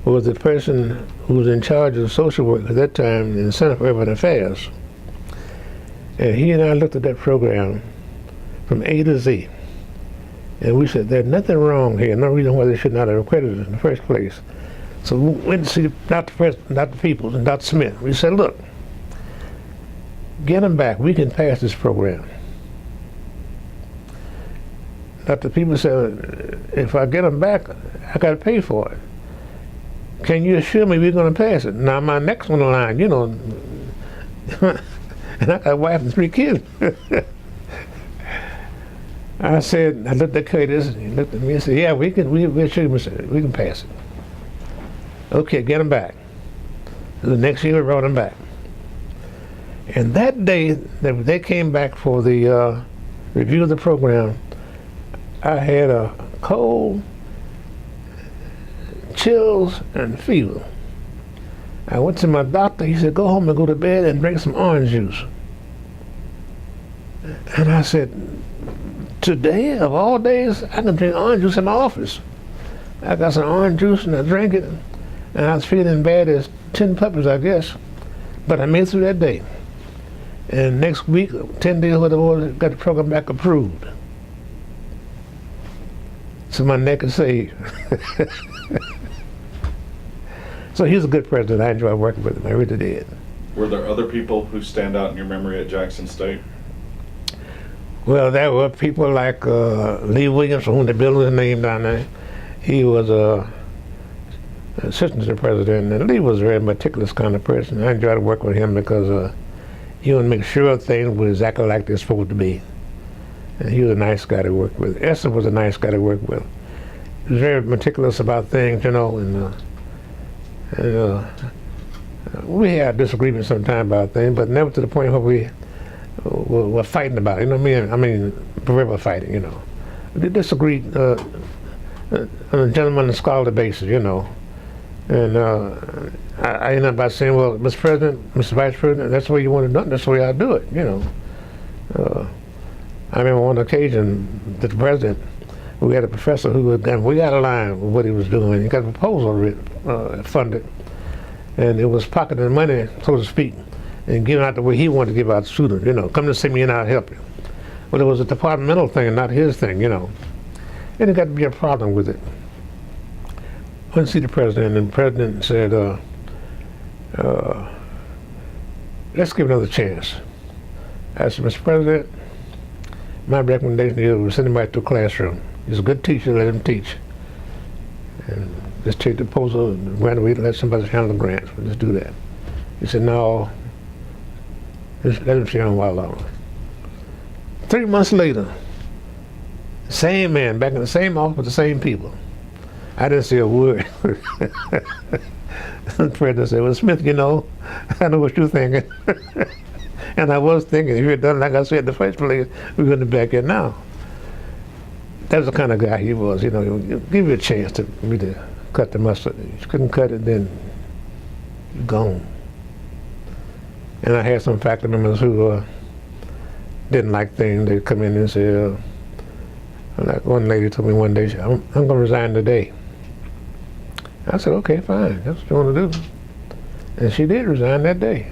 Speaker 2: was the person who was in charge of social work at that time in the Center for Urban Affairs. And he and I looked at that program from A to Z. And we said, there's nothing wrong here, no reason why they should not have accredited in the first place. So we went to see Dr. Peoples and Dr. Smith. We said, look, get them back. We can pass this program. Dr. Peoples said, if I get them back, I got to pay for it. Can you assure me we're going to pass it? Now, my next one in line, and I got a wife and 3 kids. I looked at Curtis, and he looked at me and said, yeah, we can pass it. Okay, get them back. The next year we brought them back. And that day that they came back for the review of the program, I had a cold, chills, and fever. I went to my doctor. He said, go home and go to bed and drink some orange juice. And I said, today, of all days, I can drink orange juice in my office. I got some orange juice and I drank it, and I was feeling bad as 10 puppies, I guess. But I made it through that day. And next week, 10 days later, got the program back approved. So my neck is saved. So he was a good president. I enjoyed working with him. I really did.
Speaker 1: Were there other people who stand out in your memory at Jackson State?
Speaker 2: Well, there were people like Lee Williams, for whom the building is named down there. He was assistant to the president, and Lee was a very meticulous kind of person. I enjoyed working with him because he would make sure things were exactly like they're supposed to be. And he was a nice guy to work with. Esther was a nice guy to work with. He was very meticulous about things, you know, and we had disagreements sometimes about things, but never to the point where we were fighting about it. You know what I mean? I mean, proverbial fighting, you know. We disagreed on a gentleman and scholarly basis, you know. And I ended up by saying, well, Mr. President, Mr. Vice President, that's the way you want it done, that's the way I do it, you know. I remember on occasion that the president, we had a professor who was way out of line with what he was doing. He got a proposal funded, and it was pocketing money, so to speak, and giving out the way he wanted to give out to students, you know, come to see me and I'll help you. But it was a departmental thing, not his thing, you know. And it got to be a problem with it. I went to see the president, and the president said, let's give it another chance. I said, Mr. President, my recommendation is we send him back to a classroom. He's a good teacher, let him teach. And just take the proposal and graduate and let somebody handle the grants. We'll just do that. He said, no, just let him stay on a while longer. 3 months later, same man, back in the same office with the same people. I didn't say a word. The president said, well, Smith, you know, I know what you're thinking. And I was thinking, if you had done like I said in the first place, we wouldn't be back here now. That's the kind of guy he was, you know, he'll give you a chance to really cut the mustard. If you couldn't cut it, then you're gone. And I had some faculty members who didn't like things. They'd come in and say, like one lady told me one day, I'm going to resign today. I said, okay, fine, that's what you want to do. And she did resign that day.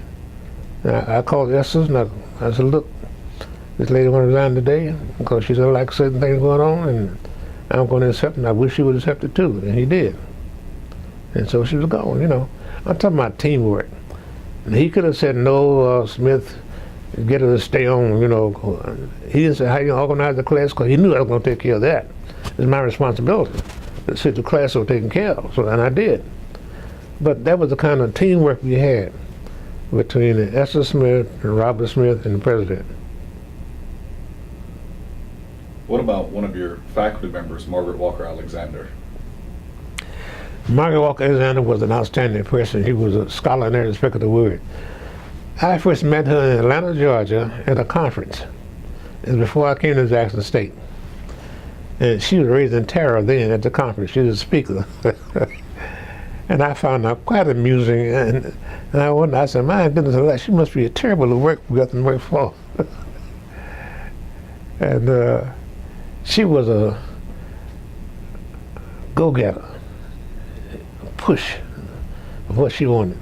Speaker 2: I called Esther and I said, look, this lady want to resign today because she doesn't like certain things going on, and I'm going to accept it, and I wish she would accept it too, and he did. And so she was gone, you know. I'm talking about teamwork. And he could have said, no, Smith, get her to stay on, you know. He didn't say how you organize the class because he knew I was going to take care of that. It's my responsibility to sit the class was taken care of, so, and I did. But that was the kind of teamwork we had between Esther Smith and Robert Smith and the president.
Speaker 1: What about one of your faculty members, Margaret Walker Alexander?
Speaker 2: Margaret Walker Alexander was an outstanding person. He was a scholar in every respect of the word. I first met her in Atlanta, Georgia at a conference. It was before I came to Jackson State. And she was raised in terror then at the conference. She was a speaker. And I found her quite amusing. And I wondered, I said, my goodness, she must be terrible to work with and work for. And she was a go-getter, push of what she wanted.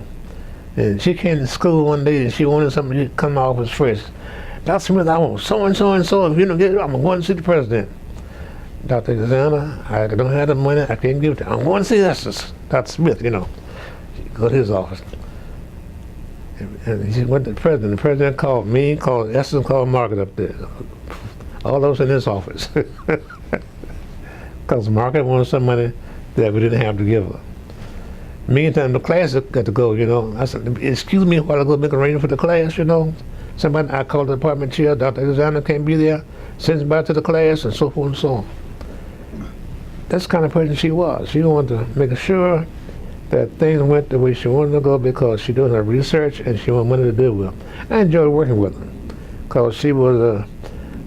Speaker 2: And she came to school one day and she wanted something to come off as first. Dr. Smith, I want so and so and so. If you don't get it, I'm going to see the president. Dr. Alexander, I don't have the money, I can't give it to you. I'm going to see Dr. Smith, you know. She go to his office. And she went to the president called me, called Esther, called Margaret up there. All those in his office. Because Margaret wanted some money that we didn't have to give her. Meantime, the class got to go, you know. I said, excuse me while I go make arrangements for the class, you know. Somebody, I called the department chair, Dr. Alexander can't be there, sends him back to the class, and so forth and so on. That's the kind of person she was. She wanted to make sure that things went the way she wanted to go because she doing her research and she wanted money to do with. I enjoyed working with her because she was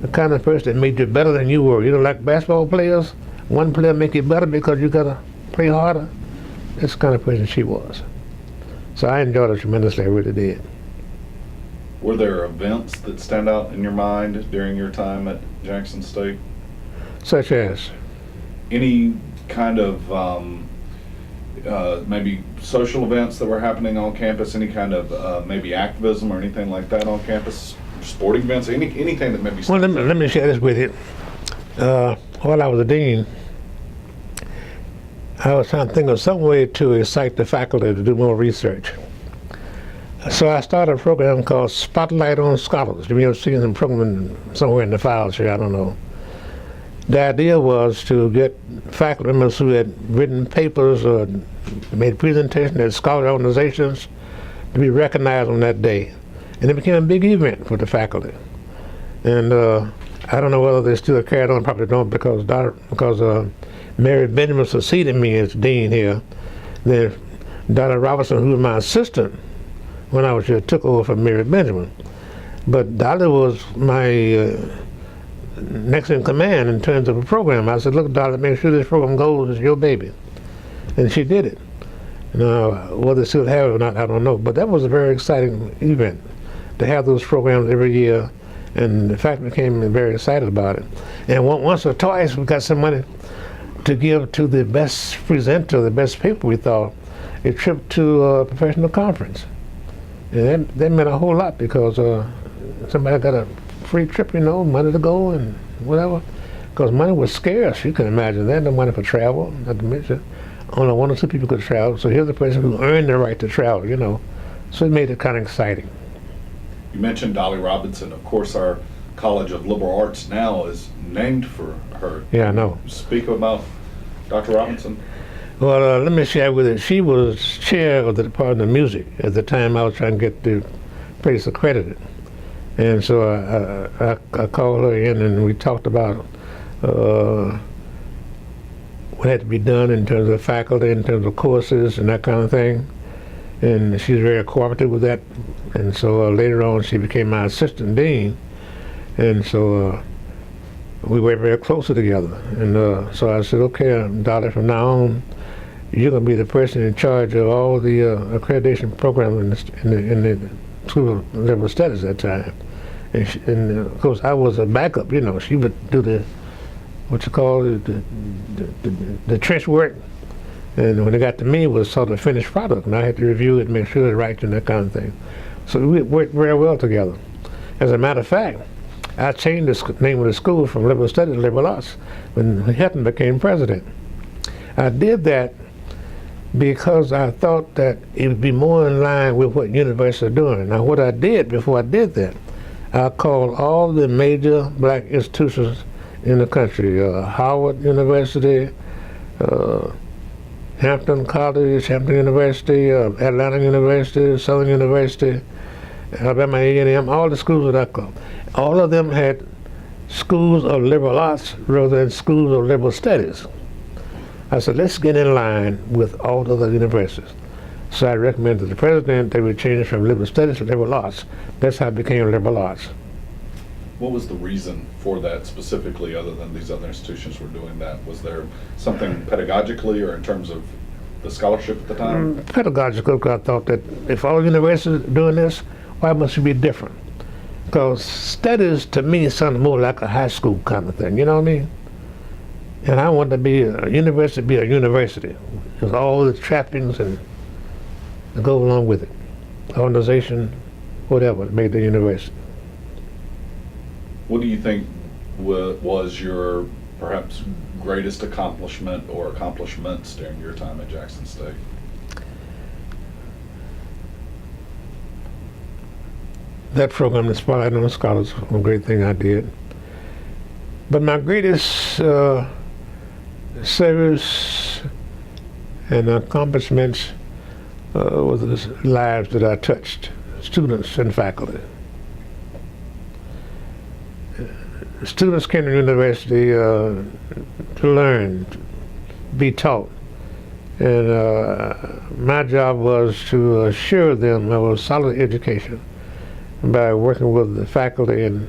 Speaker 2: the kind of person that made you better than you were. You know, like basketball players, one player make you better because you gotta play harder. That's the kind of person she was. So I enjoyed her tremendously, I really did.
Speaker 1: Were there events that stand out in your mind during your time at Jackson State?
Speaker 2: Such as?
Speaker 1: Any kind of maybe social events that were happening on campus, any kind of maybe activism or anything like that on campus, sporting events, anything that maybe...
Speaker 2: Well, let me share this with you. While I was a dean, I was trying to think of some way to excite the faculty to do more research. So I started a program called Spotlight on Scholars. You may have seen some program somewhere in the files here, I don't know. The idea was to get faculty members who had written papers or made presentations at scholarly organizations to be recognized on that day. And it became a big event for the faculty. And I don't know whether they still carried on, probably don't, because Mary Benjamin succeeded me as dean here. Then Dr. Robinson, who was my assistant when I was here, took over from Mary Benjamin. But Dolly was my next in command in terms of a program. I said, look, Dolly, make sure this program goes, it's your baby. And she did it. Now, whether they still have it or not, I don't know. But that was a very exciting event to have those programs every year. And the faculty became very excited about it. And once or twice, we got some money to give to the best presenter, the best paper, we thought, a trip to a professional conference. And that meant a whole lot because somebody got a free trip, you know, money to go and whatever. Because money was scarce, you can imagine. They had no money for travel, not to mention. Only one or two people could travel. So here's the person who earned the right to travel, you know. So it made it kind of exciting.
Speaker 1: You mentioned Dolly Robinson. Of course, our College of Liberal Arts now is named for her.
Speaker 2: Yeah, I know.
Speaker 1: Speak about Dr. Robinson.
Speaker 2: Well, let me share with you. She was chair of the Department of Music at the time I was trying to get the place accredited. And so I called her in and we talked about what had to be done in terms of faculty, in terms of courses and that kind of thing. And she's very cooperative with that. And so later on she became my assistant dean. And so we worked very closely together. And so I said, okay, Dolly, from now on, you're going to be the person in charge of all the accreditation programs in the School of Liberal Studies at that time. And of course, I was a backup, you know. She would do the, what you call it, the trench work. And when it got to me, it was sort of a finished product. And I had to review it, make sure it's right and that kind of thing. So we worked very well together. As a matter of fact, I changed the name of the school from Liberal Studies to Liberal Arts when Hilton became president. I did that because I thought that it would be more in line with what universities are doing. Now, what I did before I did that, I called all the major black institutions in the country, Howard University, Hampton College, Hampton University, Atlanta University, Southern University, Alabama A&M, all the schools that I called. All of them had schools of liberal arts rather than schools of liberal studies. I said, let's get in line with all the other universities. So I recommended to the president they would change it from liberal studies to liberal arts. That's how it became liberal arts.
Speaker 1: What was the reason for that specifically, other than these other institutions were doing that? Was there something pedagogically or in terms of the scholarship at the time?
Speaker 2: Pedagogical, because I thought that if all universities are doing this, why must it be different? Because studies to me sounded more like a high school kind of thing, you know what I mean? And I wanted to be a university with all the trappings and that go along with it. Organization, whatever, made the university.
Speaker 1: What do you think was your perhaps greatest accomplishment or accomplishments during your time at Jackson State?
Speaker 2: That program, the Spotlight on Scholars, was a great thing I did. But my greatest service and accomplishments was the lives that I touched, students and faculty. Students came to the university to learn, to be taught, And my job was to assure them of a solid education by working with the faculty and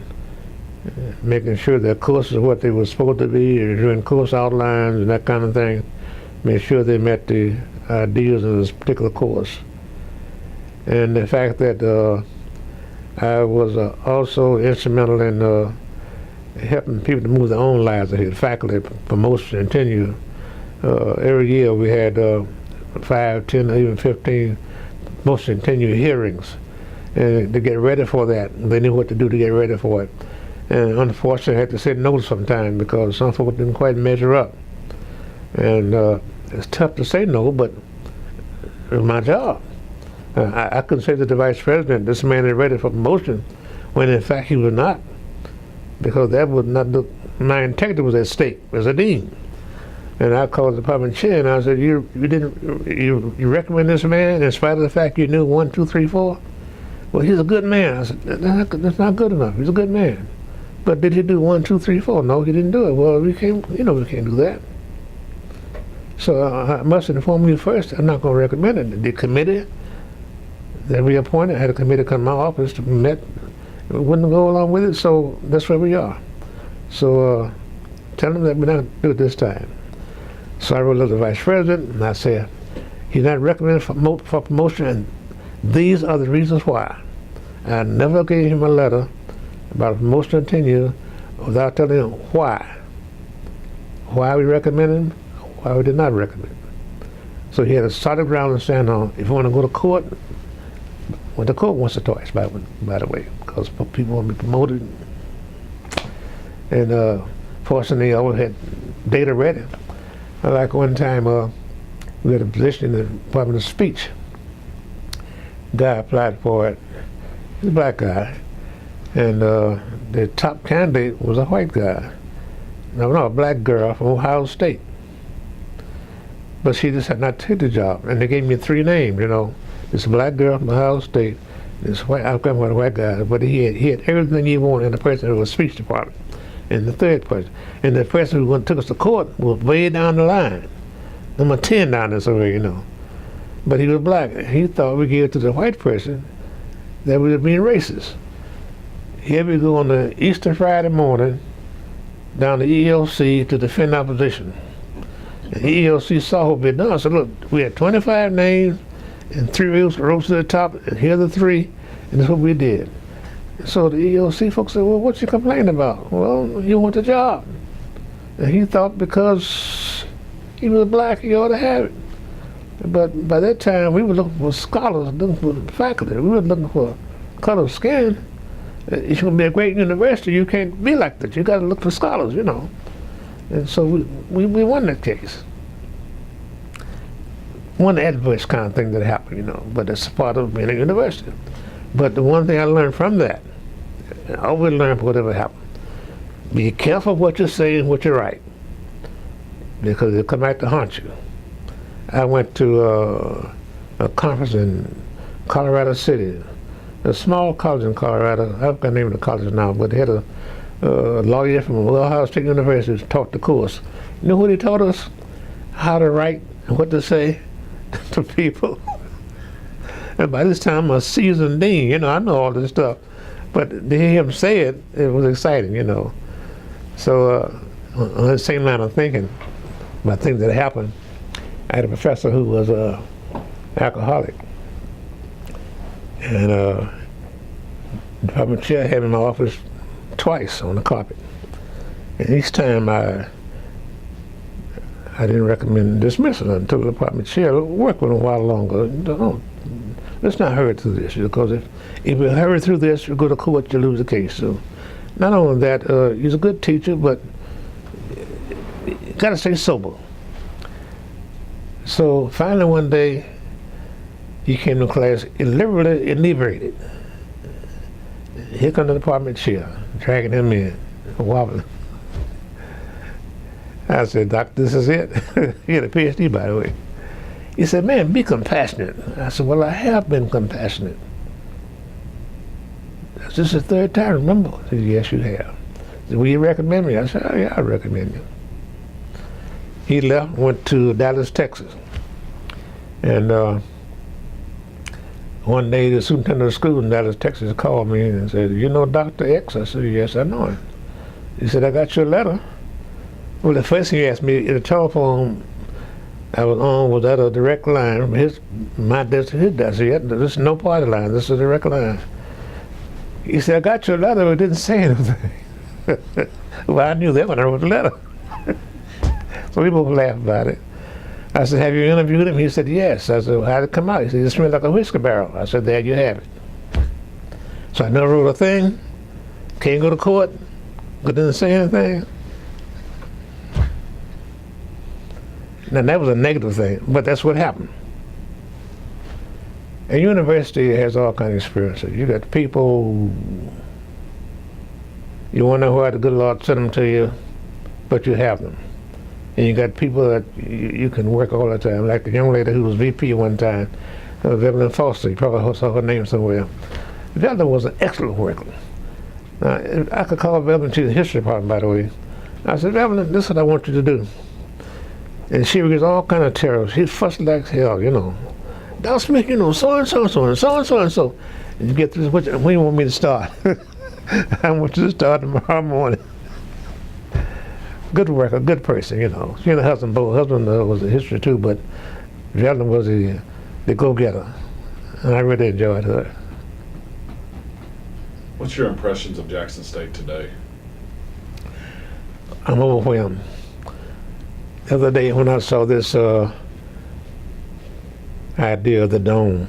Speaker 2: making sure their courses are what they were supposed to be, doing course outlines and that kind of thing, make sure they met the ideas of this particular course. And the fact that I was also instrumental in helping people to move their own lives ahead, faculty, promotion, and tenure. Every year we had 5, 10, even 15 promotion and tenure hearings. And to get ready for that, they knew what to do to get ready for it. And unfortunately, I had to say no sometimes because some folks didn't quite measure up. And it's tough to say no, but it was my job. I couldn't say to the vice president, this man is ready for promotion, when in fact he was not, because that would not look, my integrity was at stake as a dean. And I called the department chair and I said, you recommend this man in spite of the fact you knew 1, 2, 3, 4? Well, he's a good man. I said, that's not good enough. He's a good man. But did he do 1, 2, 3, 4? No, he didn't do it. Well, we can't do that. So I must inform you first, I'm not going to recommend it. The committee that we appointed, I had a committee come to my office to met, wouldn't go along with it, so that's where we are. So tell them that we're not going to do it this time. So I wrote to the vice president and I said, he's not recommended for promotion, and these are the reasons why. I never gave him a letter about a promotion and tenure without telling him why. Why we recommend him, why we did not recommend him. So he had a solid ground to stand on. If you want to go to court, went to court once or twice, by the way, because people want to be promoted. And fortunately, I always had data ready. Like one time, we had a position in the Department of Speech. Guy applied for it. He's a black guy. And the top candidate was a white guy. No, a black girl from Ohio State. But she just had not taken the job. And they gave me 3 names, you know. This black girl from Ohio State, this white, I can't remember the white guy, but he had everything you want in the person who was speech department. And the third person. And the person who took us to court was way down the line. Number 10 down this way, you know. But he was black. He thought we gave it to the white person that we were being racist. Here we go on the Easter Friday morning down to ELC to defend our position. And ELC saw what we had done. I said, look, we had 25 names and 3 rows to the top, and here are the 3, and that's what we did. So the ELC folks said, well, what you complaining about? Well, you want the job. And he thought because he was black, he ought to have it. But by that time, we were looking for scholars, looking for faculty. We were looking for color of skin. If you're going to be a great university, you can't be like that. You got to look for scholars, you know. And so we won that case. One adverse kind of thing that happened, you know, but it's part of being a university. But the one thing I learned from that, I always learn whatever happened, be careful what you say and what you write, because it'll come back to haunt you. I went to a conference in Colorado City, a small college in Colorado. I forgot the name of the college now, but they had a lawyer from Ohio State University who taught the course. You know what he taught us? How to write and what to say to people. And by this time, I'm a seasoned dean, you know, I know all this stuff. But to hear him say it, it was exciting, you know. So on the same line of thinking about things that happened, I had a professor who was an alcoholic. And the department chair had him in my office twice on the carpet. And each time I didn't recommend dismissal until the department chair worked with him a while longer. Let's not hurry through this, because if we hurry through this, you go to court, you lose the case. So not only that, he's a good teacher, but you got to stay sober. So finally one day, he came to class deliberately inebriated. Here comes the department chair, dragging him in, wobbling. I said, Doc, this is it? He had a PhD, by the way. He said, man, be compassionate. I said, well, I have been compassionate. This is the 3rd time, remember? He said, yes, you have. He said, will you recommend me? I said, oh, yeah, I recommend you. He left, went to Dallas, Texas. And one day the superintendent of school in Dallas, Texas called me and said, "You know Dr. X?" I said, "Yes, I know him." He said, "I got your letter." Well, the first thing he asked me, the telephone I was on was at a direct line from my desk to his desk. He had, this is no party line, this is a direct line. He said, "I got your letter, but it didn't say anything." Well, I knew that when I wrote the letter. So we both laughed about it. I said, "Have you interviewed him?" He said, "Yes." I said, "Well, how'd it come out?" He said, "It smelled like a whiskey barrel." I said, "There you have it." So I never wrote a thing, can't go to court, but didn't say anything. Now that was a negative thing, but that's what happened. A university has all kinds of experiences. You got people, you wonder why the good Lord sent them to you, but you have them. And you got people that you can work all the time, like the young lady who was VP one time, Evelyn Foster. You probably saw her name somewhere. Evelyn was an excellent worker. Now, I could call Evelyn to the history department, by the way. I said, "Evelyn, this is what I want you to do." And she was all kind of terror. She fussed like hell, you know. "Dr. Smith, you know, so and so and so and so and so and so." And you get this, when do you want me to start? I want you to start tomorrow morning. Good worker, good person, you know. She and her husband both. Husband was a history too, but Evelyn was the go-getter. And I really enjoyed her.
Speaker 1: What's your impressions of Jackson State today?
Speaker 2: I'm overwhelmed. The other day when I saw this idea of the dome,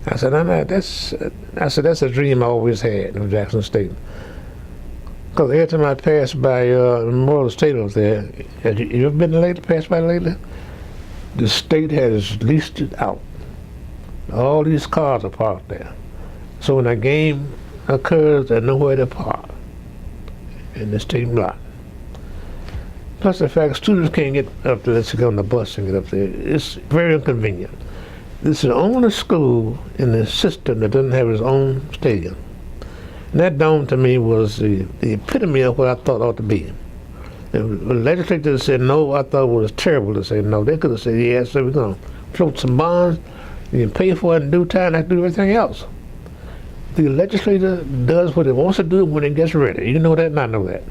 Speaker 2: I said, that's a dream I always had of Jackson State. Because every time I passed by Memorial Stadium there, have you ever been lately, passed by lately? The state has leased it out. All these cars are parked there. So when a game occurs, there's nowhere to park in the stadium lot. Plus the fact students can't get up there, let's go on the bus and get up there. It's very inconvenient. This is the only school in the system that doesn't have its own stadium. And that dome to me was the epitome of what I thought ought to be. And the legislators said no, I thought it was terrible to say no. They could have said yes, so we're going to float some bonds, you can pay for it in due time, like do everything else. The legislator does what it wants to do when it gets ready. You know that and I know that.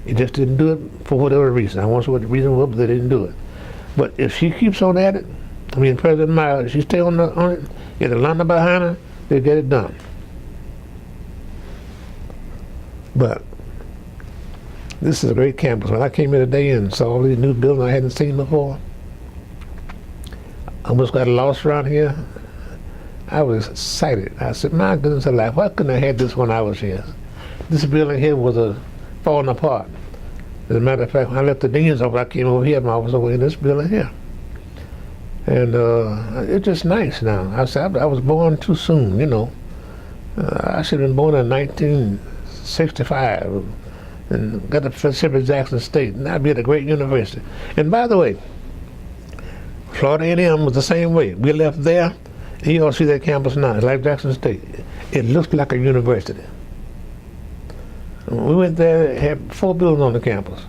Speaker 2: It just didn't do it for whatever reason. I won't say what the reason was, but they didn't do it. But if she keeps on at it, I mean, President Miles, if she stay on it, get Atlanta behind her, they'll get it done. But this is a great campus. When I came here today and saw all these new buildings I hadn't seen before, I almost got lost around here. I was excited. I said, "My goodness alive, why couldn't I have this when I was here?" This building here was falling apart. As a matter of fact, when I left the dean's office, I came over here, I was over in this building here. And it's just nice now. I said, I was born too soon, you know. I should have been born in 1965 and got the fellowship at Jackson State, and I'd be at a great university. And by the way, Florida A&M was the same way. We left there, and you all see that campus now. It's like Jackson State. It looks like a university. We went there, had 4 buildings on the campus,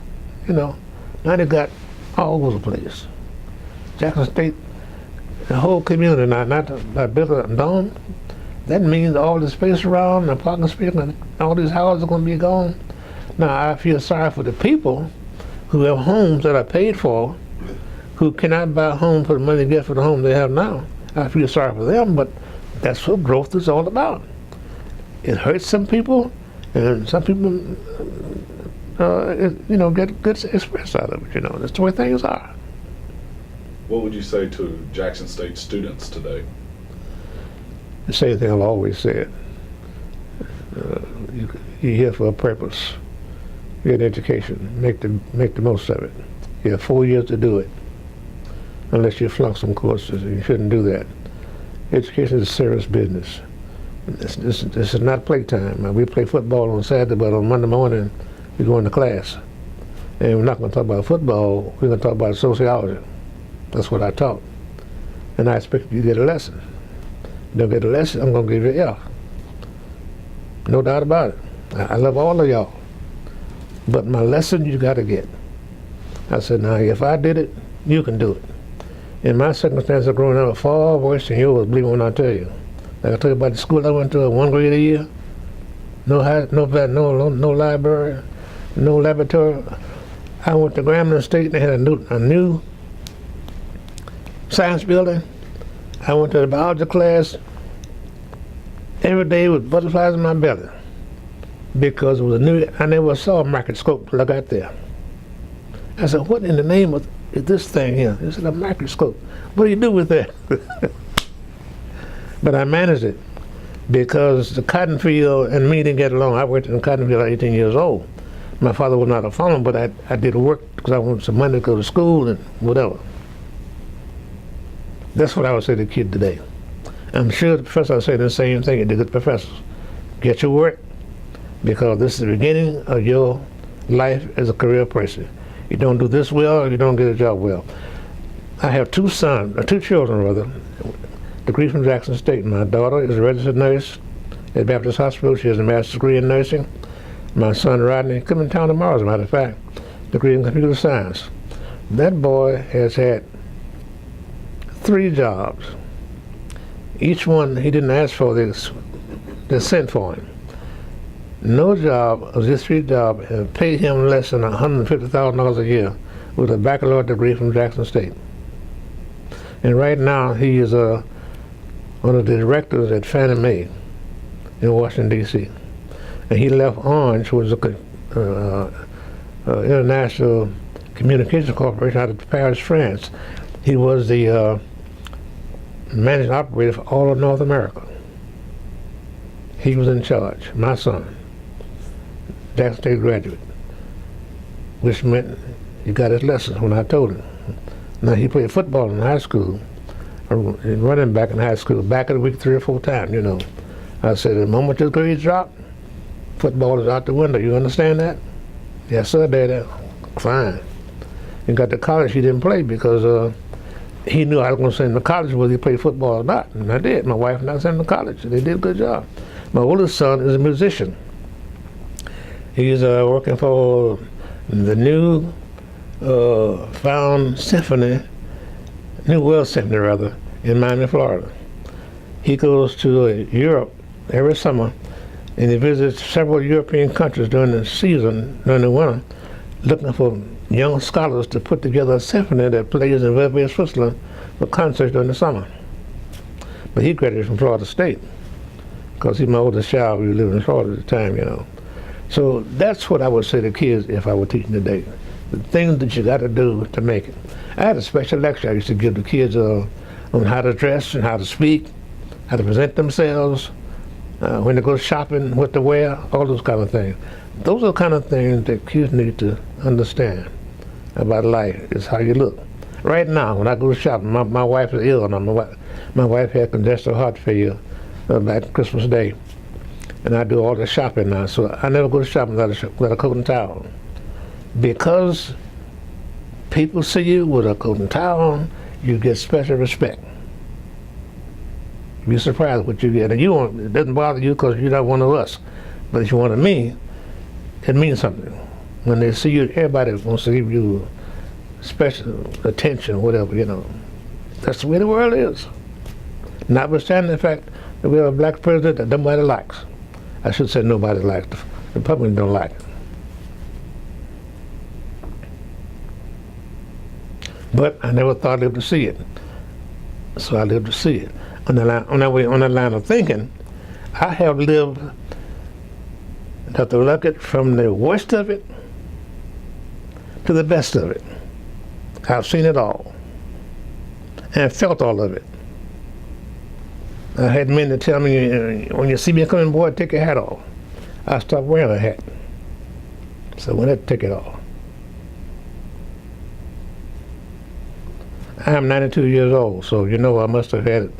Speaker 2: you know. Now they got all over the place. Jackson State, the whole community now, not built a dome. That means all the space around, the parking space, and all these houses are going to be gone. Now I feel sorry for the people who have homes that are paid for, who cannot buy a home for the money they get for the home they have now. I feel sorry for them, but that's what growth is all about. It hurts some people, and some people, you know, get good experience out of it. You know, that's the way things are.
Speaker 1: What would you say to Jackson State students today?
Speaker 2: The same thing I've always said. You're here for a purpose. You get an education. Make the most of it. You have 4 years to do it, unless you flunk some courses. You shouldn't do that. Education is a serious business. This is not playtime. We play football on Saturday, but on Monday morning we go into class. And we're not going to talk about football. We're going to talk about sociology. That's what I taught. And I expect you to get a lesson. You don't get a lesson, I'm going to give you an F. No doubt about it. I love all of y'all. But my lesson you got to get. I said, now if I did it, you can do it. In my circumstances of growing up, far worse than yours, believe me when I tell you. Like I told you about the school I went to, 1 grade a year, no library, no laboratory. I went to Grambling State, and they had a new science building. I went to the biology class every day with butterflies in my belly because it was a new, I never saw a microscope till I got there. I said, what in the name of is this thing here? They said, a microscope. What do you do with that? But I managed it because the cotton field and me didn't get along. I worked in the cotton field at 18 years old. My father was not a farmer, but I did work because I wanted some money to go to school and whatever. That's what I would say to the kid today. I'm sure the professor would say the same thing to the professors. Get your work, because this is the beginning of your life as a career person. You don't do this well, you don't get a job well. I have two children rather, degree from Jackson State. My daughter is a registered nurse at Baptist Hospital. She has a master's degree in nursing. My son Rodney, coming in town tomorrow as a matter of fact, degree in computer science. That boy has had 3 jobs. Each one he didn't ask for, they sent for him. No job of this 3 jobs have paid him less than $150,000 a year with a baccalaureate degree from Jackson State. And right now he is one of the directors at Fannie Mae in Washington, D.C. And he left Orange, which was an international communication corporation out of Paris, France. He was the managing operator for all of North America. He was in charge. My son, Jackson State graduate, which meant he got his lessons when I told him. Now he played football in high school, running back in high school, back of the week 3 or 4 times, you know. I said, the moment your grades drop, football is out the window. You understand that? Yes, sir, Daddy. Fine. He got to college, he didn't play because he knew I was going to send him to college whether he played football or not. And I did. My wife and I sent him to college. They did a good job. My oldest son is a musician. He's working for the new found symphony, New World Symphony rather, in Miami, Florida. He goes to Europe every summer, and he visits several European countries during the season, during the winter, looking for young scholars to put together a symphony that plays in Verbier, Switzerland for concerts during the summer. But he graduated from Florida State because he's my oldest child. We lived in Florida at the time, you know. So that's what I would say to kids if I were teaching today. The things that you got to do to make it. I had a special lecture I used to give the kids on how to dress and how to speak, how to present themselves, when they go shopping, what to wear, all those kind of things. Those are the kind of things that kids need to understand about life, is how you look. Right now, when I go shopping, my wife is ill now. My wife had congestive heart failure back Christmas Day. And I do all the shopping now, so I never go to shopping without a coat and towel. Because people see you with a coat and towel on, you get special respect. You'd be surprised what you get. And it doesn't bother you because you're not one of us. But if you're one of me, it means something. When they see you, everybody wants to give you special attention, whatever, you know. That's the way the world is. Notwithstanding the fact that we have a black president that nobody likes. I should say nobody likes. The Republicans don't like it. But I never thought I'd live to see it. So I lived to see it. On that line of thinking, I have lived to look at from the worst of it to the best of it. I've seen it all and felt all of it. I had men to tell me, when you see me coming, boy, take your hat off. I stopped wearing a hat. So when I take it off. I'm 92 years old, so you know I must have had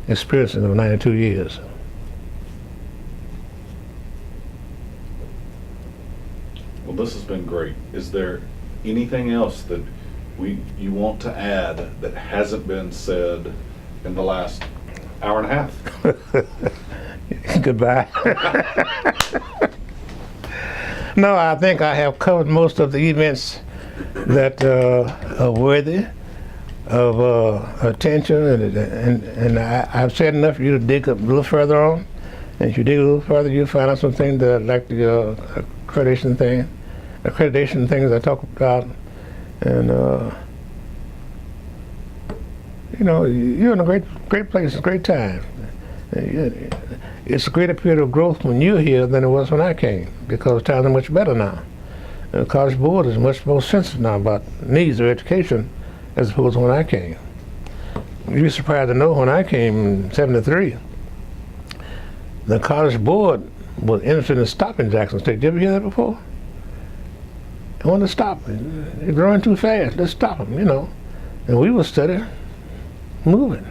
Speaker 2: experience in 92 years.
Speaker 1: Well, this has been great. Is there anything else that you want to add that hasn't been said in the last hour and a half?
Speaker 2: Goodbye. No, I think I have covered most of the events that are worthy of attention, and I've said enough for you to dig a little further on. And if you dig a little further, you'll find out some things that like the accreditation things I talk about, and you know, you're in a great place, a great time. It's a greater period of growth when you're here than it was when I came, because times are much better now. The College Board is much more sensitive now about needs of education as opposed to when I came. You'd be surprised to know when I came in '73, the College Board was interested in stopping Jackson State. Did you ever hear that before? They wanted to stop it. They're growing too fast. Let's stop them, you know. And we were steady moving.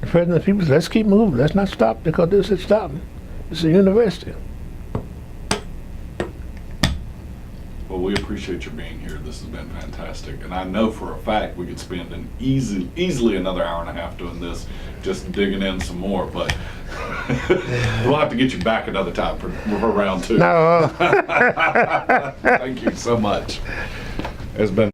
Speaker 2: The president of the people said, let's keep moving. Let's not stop because this is stopping. This is a university.
Speaker 1: Well, we appreciate your being here. This has been fantastic. And I know for a fact we could spend easily another hour and a half doing this, just digging in some more. But we'll have to get you back another time for round two.
Speaker 2: No.
Speaker 1: Thank you so much. It's been